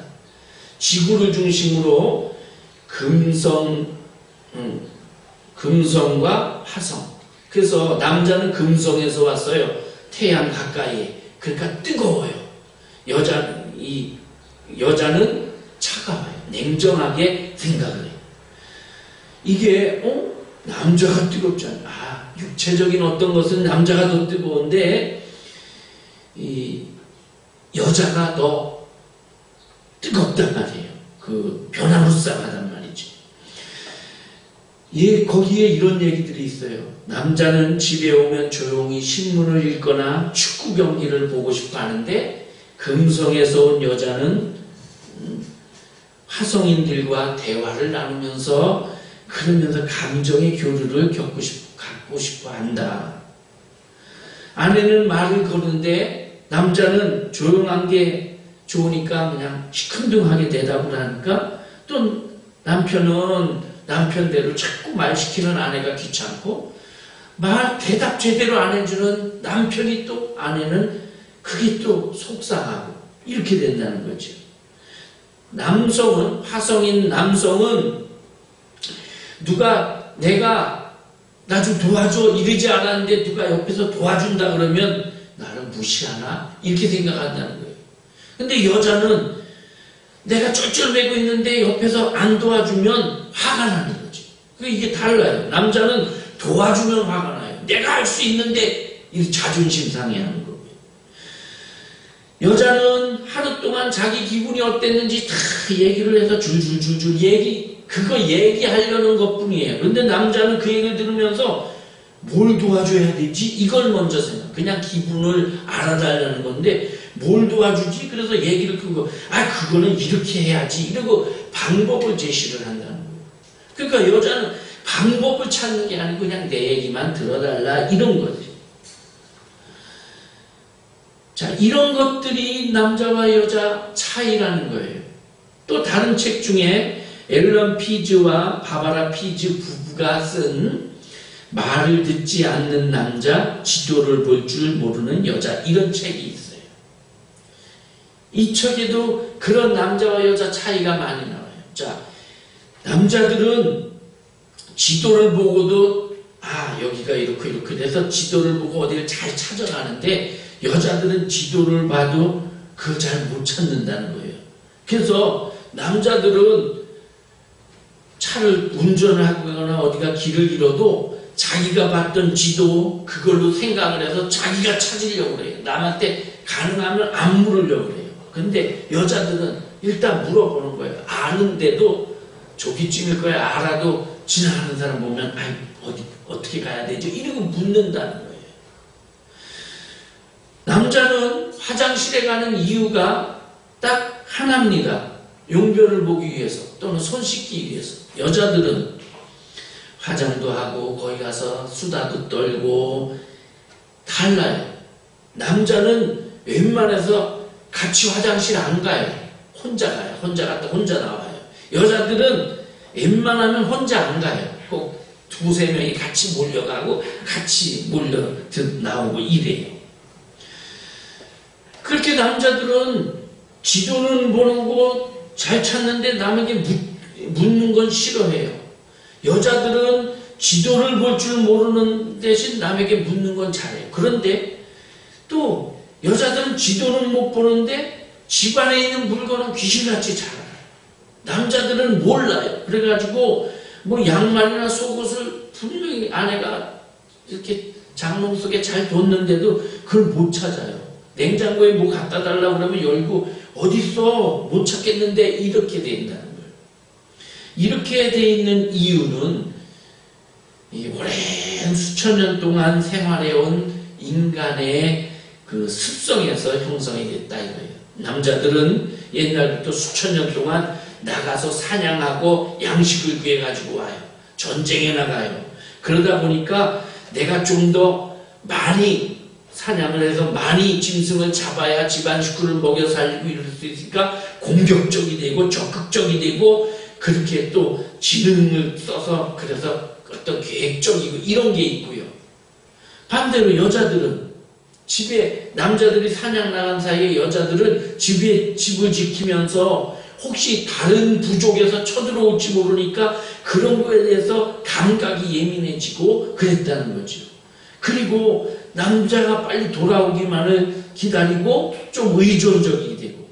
지구를 중심으로 금성과 화성. 그래서 남자는 금성에서 왔어요. 태양 가까이에. 그러니까 뜨거워요. 여자는 차가워요. 냉정하게 생각을 해요. 이게 남자가 뜨겁지 않아. 육체적인 어떤 것은 남자가 더 뜨거운데 여자가 더 뜨겁단 말이에요. 변화무쌍하단 말이지. 예, 거기에 이런 얘기들이 있어요. 남자는 집에 오면 조용히 신문을 읽거나 축구 경기를 보고 싶어 하는데, 금성에서 온 여자는 화성인들과 대화를 나누면서 그러면서 감정의 교류를 갖고 싶어 한다. 아내는 말을 거는데 남자는 조용한 게 좋으니까 그냥 시큰둥하게 대답을 하니까, 또 남편은 남편대로 자꾸 말 시키는 아내가 귀찮고, 대답 제대로 안 해주는 남편이 또, 아내는 그게 또 속상하고, 이렇게 된다는 거죠. 화성인 남성은 내가 나 좀 도와줘 이러지 않았는데 누가 옆에서 도와준다 그러면 나를 무시하나? 이렇게 생각한다는 거예요. 근데 여자는 내가 쩔쩔매고 있는데 옆에서 안 도와주면 화가 나는 거지. 이게 달라요. 남자는 도와주면 화가 나요. 내가 할 수 있는데 이 자존심 상해하는 거고요. 여자는 하루 동안 자기 기분이 어땠는지 다 얘기를 해서 줄줄줄줄 그거 얘기하려는 것 뿐이에요. 그런데 남자는 그 얘기를 들으면서 뭘 도와줘야 되지? 이걸 먼저 생각. 그냥 기분을 알아달라는 건데 뭘 도와주지? 그래서 얘기를 그거는 이렇게 해야지. 이러고 방법을 제시를 한다는 거예요. 그러니까 여자는 방법을 찾는 게 아니고 그냥 내 얘기만 들어달라 이런 거지. 자, 이런 것들이 남자와 여자 차이라는 거예요. 또 다른 책 중에 앨런 피즈와 바바라 피즈 부부가 쓴 말을 듣지 않는 남자, 지도를 볼 줄 모르는 여자, 이런 책이 있어요. 이 책에도 그런 남자와 여자 차이가 많이 나와요. 자, 남자들은 지도를 보고도 여기가 이렇게 돼서 지도를 보고 어디를 잘 찾아가는데, 여자들은 지도를 봐도 그걸 잘 못 찾는다는 거예요. 그래서 남자들은 차를 운전을 하거나 어디가 길을 잃어도 자기가 봤던 지도 그걸로 생각을 해서 자기가 찾으려고 그래요. 남한테 가능하면 안 물으려고 그래요. 근데 여자들은 일단 물어보는 거예요. 아는데도 저기쯤일 거야. 알아도 지나가는 사람 보면 어떻게 가야 되죠? 이러고 묻는다는 거예요. 남자는 화장실에 가는 이유가 딱 하나입니다. 용변을 보기 위해서 또는 손 씻기 위해서. 여자들은 화장도 하고 거기 가서 수다도 떨고 달라요. 남자는 웬만해서 같이 화장실 안 가요. 혼자 가요. 혼자 갔다 혼자 나와요. 여자들은 웬만하면 혼자 안 가요. 꼭 두세 명이 같이 몰려가고 같이 몰려 나오고 이래요. 그렇게 남자들은 지도는 보는 거 잘 찾는데 남에게 묻는 건 싫어해요. 여자들은 지도를 볼 줄 모르는 대신 남에게 묻는 건 잘해요. 그런데 또 여자들은 지도는 못 보는데 집안에 있는 물건은 귀신같이 잘 알아요. 남자들은 몰라요. 그래가지고 양말이나 속옷을 분명히 아내가 이렇게 장롱 속에 잘 뒀는데도 그걸 못 찾아요. 냉장고에 뭐 갖다 달라고 그러면 열고 어딨어? 못 찾겠는데 이렇게 된다는 거예요. 이렇게 돼 있는 이유는 오랜 수천 년 동안 생활해온 인간의 그 습성에서 형성이 됐다 이거예요. 남자들은 옛날부터 수천 년 동안 나가서 사냥하고 양식을 구해가지고 와요. 전쟁에 나가요. 그러다 보니까 내가 좀 더 많이 사냥을 해서 많이 짐승을 잡아야 집안 식구를 먹여 살리고 이럴 수 있으니까 공격적이 되고 적극적이 되고 그렇게 또 지능을 써서 그래서 어떤 계획적이고 이런 게 있고요. 반대로 여자들은 집에 남자들이 사냥 나간 사이에 여자들은 집을 지키면서 혹시 다른 부족에서 쳐들어올지 모르니까 그런 거에 대해서 감각이 예민해지고 그랬다는 거죠. 그리고 남자가 빨리 돌아오기만을 기다리고 좀 의존적이 되고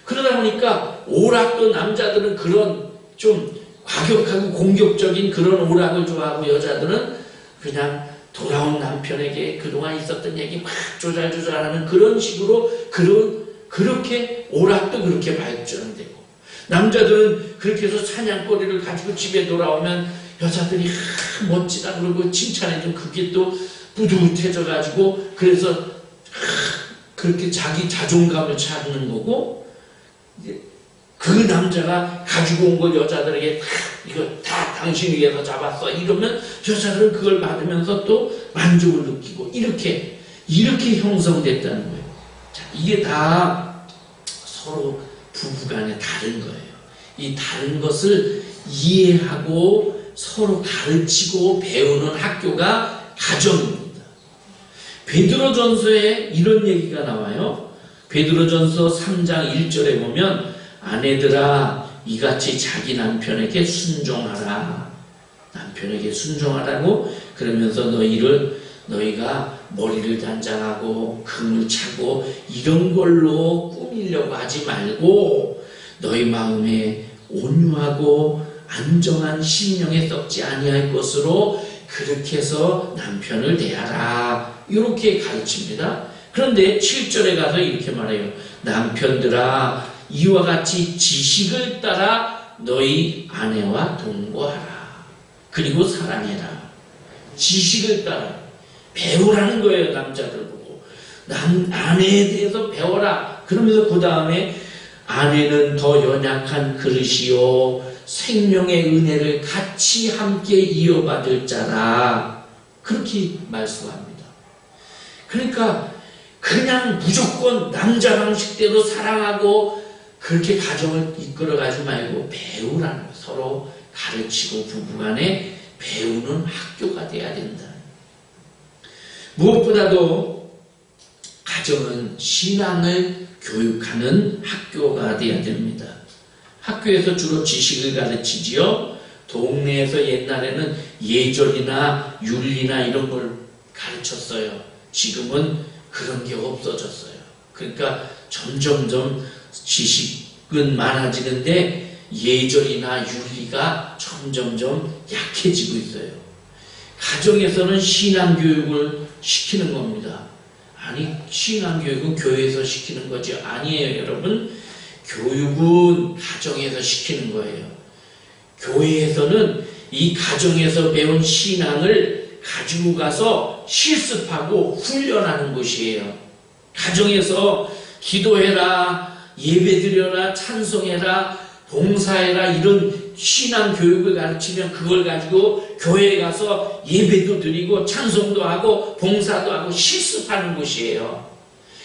그러다 보니까 오락도 남자들은 그런 좀 과격하고 공격적인 그런 오락을 좋아하고 여자들은 그냥 돌아온 남편에게 그동안 있었던 얘기 막 조잘조잘하는 그런 식으로 그렇게 오락도 그렇게 발전되고 남자들은 그렇게 해서 사냥거리를 가지고 집에 돌아오면 여자들이 멋지다 그러고 칭찬해주면 그게 또 뿌듯해져 가지고 그래서 그렇게 자기 자존감을 찾는 거고, 그 남자가 가지고 온 걸 여자들에게 이거 다 당신 위해서 잡았어 이러면 여자들은 그걸 받으면서 또 만족을 느끼고 이렇게 형성됐다는 거예요. 자, 이게 다 서로 부부간에 다른 거예요. 이 다른 것을 이해하고 서로 가르치고 배우는 학교가 가정입니다. 베드로전서에 이런 얘기가 나와요. 베드로전서 3장 1절에 보면 아내들아 이같이 자기 남편에게 순종하라. 남편에게 순종하라고 그러면서 너희가 머리를 단장하고 금을 차고 이런 걸로 꾸미려고 하지 말고 너희 마음에 온유하고 안정한 심령에 썩지 아니할 것으로 그렇게 해서 남편을 대하라. 이렇게 가르칩니다. 그런데 7절에 가서 이렇게 말해요. 남편들아 이와 같이 지식을 따라 너희 아내와 동거하라. 그리고 사랑해라. 지식을 따라 배우라는 거예요. 남자들 보고 아내에 대해서 배워라. 그러면서 그 다음에 아내는 더 연약한 그릇이요 생명의 은혜를 같이 함께 이어받을 자라. 그렇게 말씀합니다. 그러니까 그냥 무조건 남자 방식대로 사랑하고 그렇게 가정을 이끌어가지 말고 배우라는 거. 서로 가르치고 부부간에 배우는 학교가 돼야 된다. 무엇보다도 가정은 신앙을 교육하는 학교가 돼야 됩니다. 학교에서 주로 지식을 가르치지요. 동네에서 옛날에는 예절이나 윤리나 이런 걸 가르쳤어요. 지금은 그런 게 없어졌어요. 그러니까 점점점 지식은 많아지는데 예절이나 윤리가 점점점 약해지고 있어요. 가정에서는 신앙교육을 시키는 겁니다. 아니, 신앙교육은 교회에서 시키는 거지 아니에요, 여러분. 교육은 가정에서 시키는 거예요. 교회에서는 이 가정에서 배운 신앙을 가지고 가서 실습하고 훈련하는 곳이에요. 가정에서 기도해라, 예배드려라, 찬송해라, 봉사해라 이런 신앙 교육을 가르치면 그걸 가지고 교회에 가서 예배도 드리고 찬송도 하고 봉사도 하고 실습하는 곳이에요.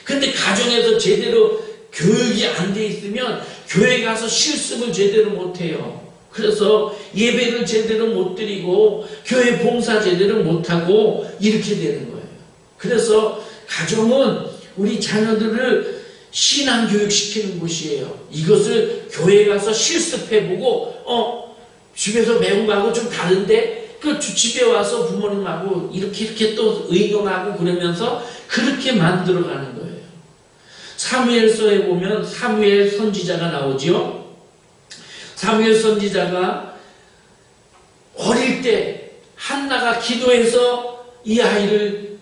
근데 가정에서 제대로 교육이 안 돼 있으면 교회 가서 실습을 제대로 못 해요. 그래서 예배를 제대로 못 드리고 교회 봉사 제대로 못 하고 이렇게 되는 거예요. 그래서 가정은 우리 자녀들을 신앙교육 시키는 곳이에요. 이것을 교회 가서 실습해보고 집에서 배운 거하고 좀 다른데 그 집에 와서 부모님하고 이렇게 또 의논하고 그러면서 그렇게 만들어가는 거예요. 사무엘서에 보면 사무엘 선지자가 나오지요. 사무엘 선지자가 어릴 때 한나가 기도해서 이 아이를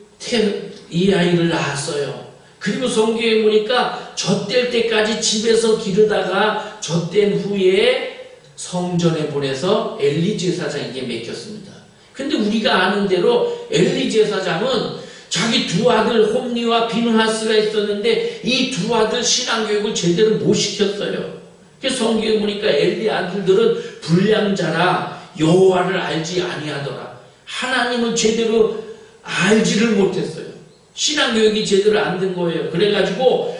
낳았어요. 그리고 성경에 보니까 젖될 때까지 집에서 기르다가 젖된 후에 성전에 보내서 엘리 제사장에게 맡겼습니다. 근데 우리가 아는 대로 엘리 제사장은 자기 두 아들 홈리와 비느하스가 있었는데 이 두 아들 신앙교육을 제대로 못 시켰어요. 그래서 성경에 보니까 엘리 아들들은 불량자라 여호와를 알지 아니하더라. 하나님을 제대로 알지를 못했어요. 신앙교육이 제대로 안 된 거예요. 그래가지고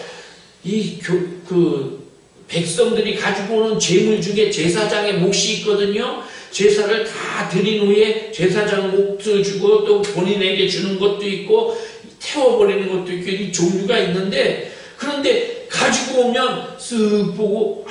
백성들이 가지고 오는 재물 중에 제사장의 몫이 있거든요. 제사를 다 드린 후에 제사장 몫을 주고 또 본인에게 주는 것도 있고 태워버리는 것도 있고 이 종류가 있는데, 그런데 가지고 오면 쓱 보고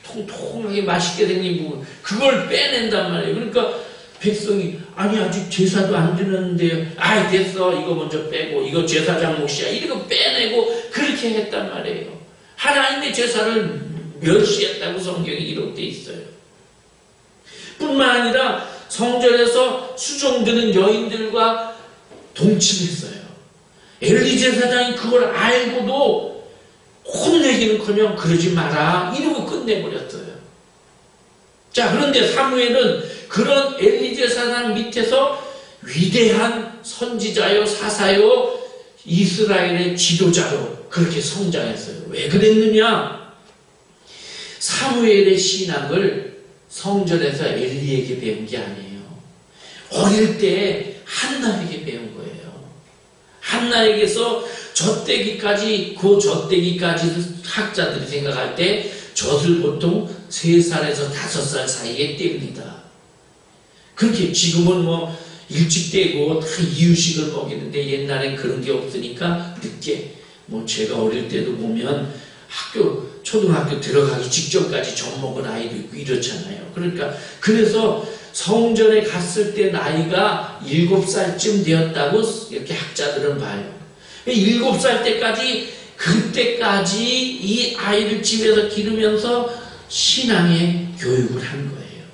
통통하게 맛있게 생긴 부분 그걸 빼낸단 말이에요. 그러니까 백성이 아니 아직 제사도 안 드렸는데 됐어 이거 먼저 빼고 이거 제사장 몫이야 이거 빼내고 그렇게 했단 말이에요. 하나님의 제사를 멸시했다고 성경에 기록되어 있어요. 뿐만 아니라 성전에서 수종드는 여인들과 동침했어요. 엘리 제사장이 그걸 알고도 혼내기는커녕 그러지 마라 이러고 끝내버렸어요. 자, 그런데 사무엘은 그런 엘리 제사장 밑에서 위대한 선지자요, 사사요, 이스라엘의 지도자로 그렇게 성장했어요. 왜 그랬느냐? 사무엘의 신학을 성전에서 엘리에게 배운 게 아니에요. 어릴 때 한나에게 배운 거예요. 한나에게서 젖대기까지, 그 젖대기까지 학자들이 생각할 때 젖을 보통 3살에서 5살 사이에 뗍니다. 그렇게 지금은 뭐 일찍 떼고 다 이유식을 먹이는데 옛날엔 그런 게 없으니까 늦게, 뭐 제가 어릴 때도 보면 초등학교 들어가기 직전까지 젖 먹은 아이도 있고 이렇잖아요. 그러니까 그래서 성전에 갔을 때 나이가 7살쯤 되었다고 이렇게 학자들은 봐요. 7살 때까지, 그때까지 이 아이를 집에서 기르면서 신앙의 교육을 한 거예요.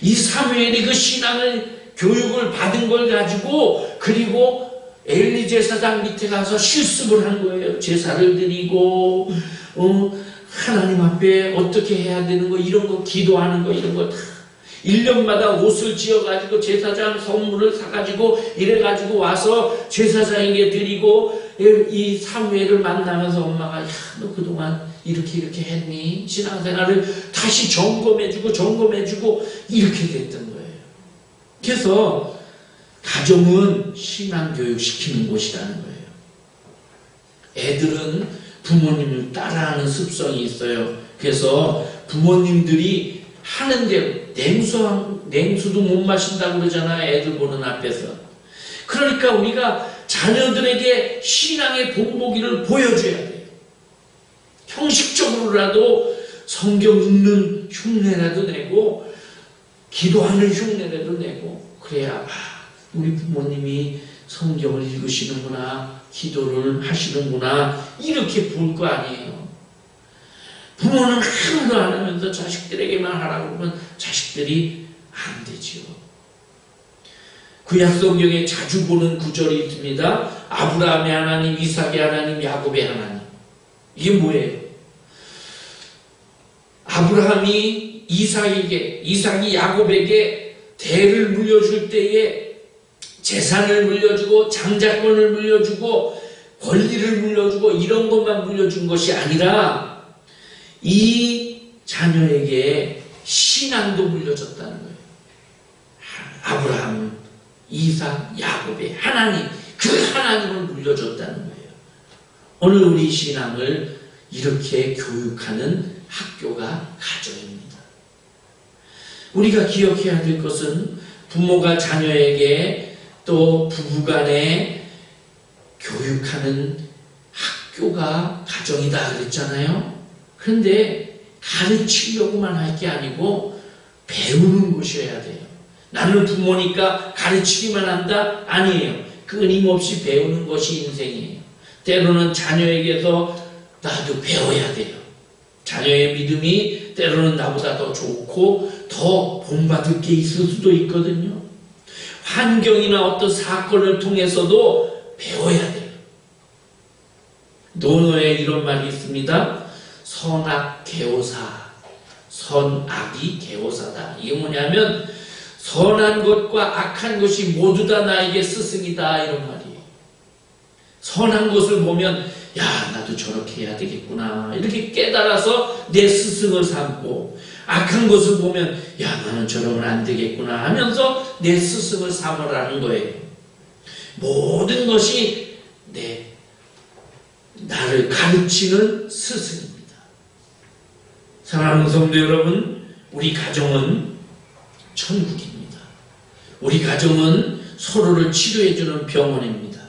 이 사무엘이 그 신앙을 교육을 받은 걸 가지고, 그리고 엘리 제사장 밑에 가서 실습을 한 거예요. 제사를 드리고, 하나님 앞에 어떻게 해야 되는 거, 이런 거, 기도하는 거, 이런 거 다 1년마다 옷을 지어가지고 제사장 선물을 사가지고 이래가지고 와서 제사장에게 드리고, 이 사무엘을 만나면서 엄마가, 야, 너 그동안 이렇게 했니? 신앙생활을 다시 점검해주고 이렇게 됐던 거예요. 그래서 가정은 신앙교육 시키는 곳이라는 거예요. 애들은 부모님을 따라하는 습성이 있어요. 그래서 부모님들이 하는 대로, 냉수도 못 마신다고 그러잖아요. 애들 보는 앞에서. 그러니까 우리가 자녀들에게 신앙의 본보기를 보여줘야 돼요. 형식적으로라도 성경 읽는 흉내라도 내고, 기도하는 흉내라도 내고, 그래야 우리 부모님이 성경을 읽으시는구나, 기도를 하시는구나, 이렇게 볼 거 아니에요. 부모는 하나도 안 하면서 자식들에게만 하라고 그러면 자식들이 안 되지요. 구약 성경에 자주 보는 구절이 있습니다. 아브라함의 하나님, 이삭의 하나님, 야곱의 하나님. 이게 뭐예요? 아브라함이 이삭이 야곱에게 대를 물려줄 때에 재산을 물려주고 장자권을 물려주고 권리를 물려주고 이런 것만 물려준 것이 아니라 이 자녀에게 신앙도 물려줬다는 거예요. 아브라함, 이삭, 야곱의 하나님, 그 하나님을 물려줬다는 거예요. 오늘 우리 신앙을 이렇게 교육하는 학교가 가정입니다. 우리가 기억해야 될 것은 부모가 자녀에게 또 부부간에 교육하는 학교가 가정이다 그랬잖아요. 그런데 가르치려고만 할 게 아니고 배우는 곳이어야 돼요. 나는 부모니까 가르치기만 한다? 아니에요. 끊임없이 배우는 것이 인생이에요. 때로는 자녀에게서 나도 배워야 돼요. 자녀의 믿음이 때로는 나보다 더 좋고 더 본받을 게 있을 수도 있거든요. 환경이나 어떤 사건을 통해서도 배워야 돼요. 논어에 이런 말이 있습니다. 선악개오사, 선악이 개오사다. 이게 뭐냐면 선한 것과 악한 것이 모두 다 나에게 스승이다, 이런 말이에요. 선한 것을 보면 야, 나도 저렇게 해야 되겠구나, 이렇게 깨달아서 내 스승을 삼고, 악한 것을 보면 야, 나는 저러면 안 되겠구나 하면서 내 스승을 삼으라는 거예요. 모든 것이 나를 가르치는 스승입니다. 사랑하는 성도 여러분, 우리 가정은 천국입니다. 우리 가정은 서로를 치료해주는 병원입니다.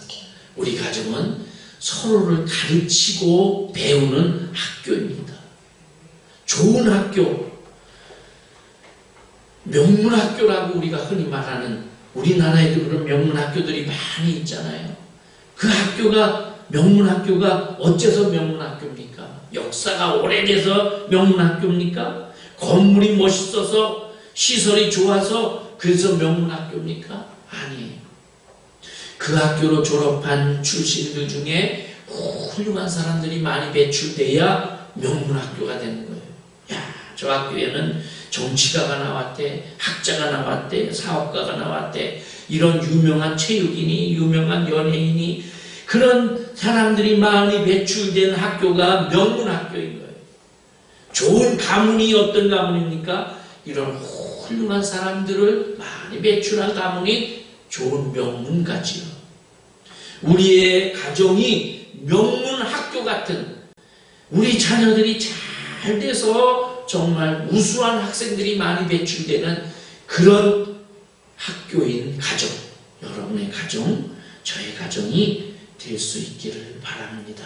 우리 가정은 서로를 가르치고 배우는 학교입니다. 좋은 학교, 명문학교라고 우리가 흔히 말하는, 우리나라에도 그런 명문학교들이 많이 있잖아요. 그 학교가, 명문학교가 어째서 명문학교입니까? 역사가 오래돼서 명문학교입니까? 건물이 멋있어서, 시설이 좋아서 그래서 명문학교입니까? 아니에요. 그 학교로 졸업한 출신들 중에 훌륭한 사람들이 많이 배출돼야 명문학교가 되는 거예요. 야, 저 학교에는 정치가가 나왔대, 학자가 나왔대, 사업가가 나왔대, 이런 유명한 체육인이, 유명한 연예인이, 그런 사람들이 많이 배출된 학교가 명문학교인 거예요. 좋은 가문이 어떤 가문입니까? 이런 훌륭한 사람들을 많이 배출한 가문이 좋은 명문가지요. 우리의 가정이 명문학교 같은, 우리 자녀들이 잘 돼서 정말 우수한 학생들이 많이 배출되는 그런 학교인 가정, 여러분의 가정, 저의 가정이 될 수 있기를 바랍니다.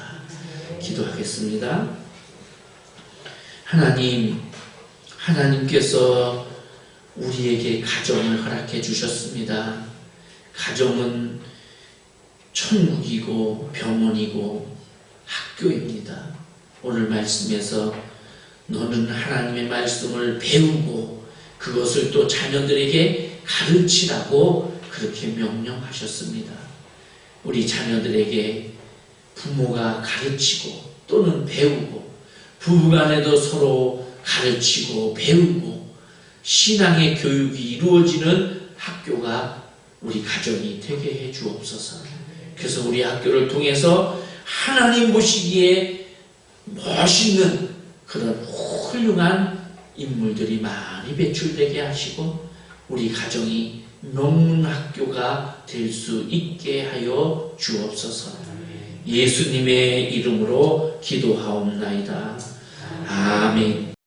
기도하겠습니다. 하나님께서 우리에게 가정을 허락해 주셨습니다. 가정은 천국이고 병원이고 학교입니다. 오늘 말씀에서 너는 하나님의 말씀을 배우고 그것을 또 자녀들에게 가르치라고 그렇게 명령하셨습니다. 우리 자녀들에게 부모가 가르치고 또는 배우고, 부부간에도 서로 가르치고 배우고 신앙의 교육이 이루어지는 학교가 우리 가정이 되게 해 주옵소서. 그래서 우리 학교를 통해서 하나님 보시기에 멋있는 그런 훌륭한 인물들이 많이 배출되게 하시고 우리 가정이 명문학교가 될 수 있게 하여 주옵소서. 예수님의 이름으로 기도하옵나이다. 아멘.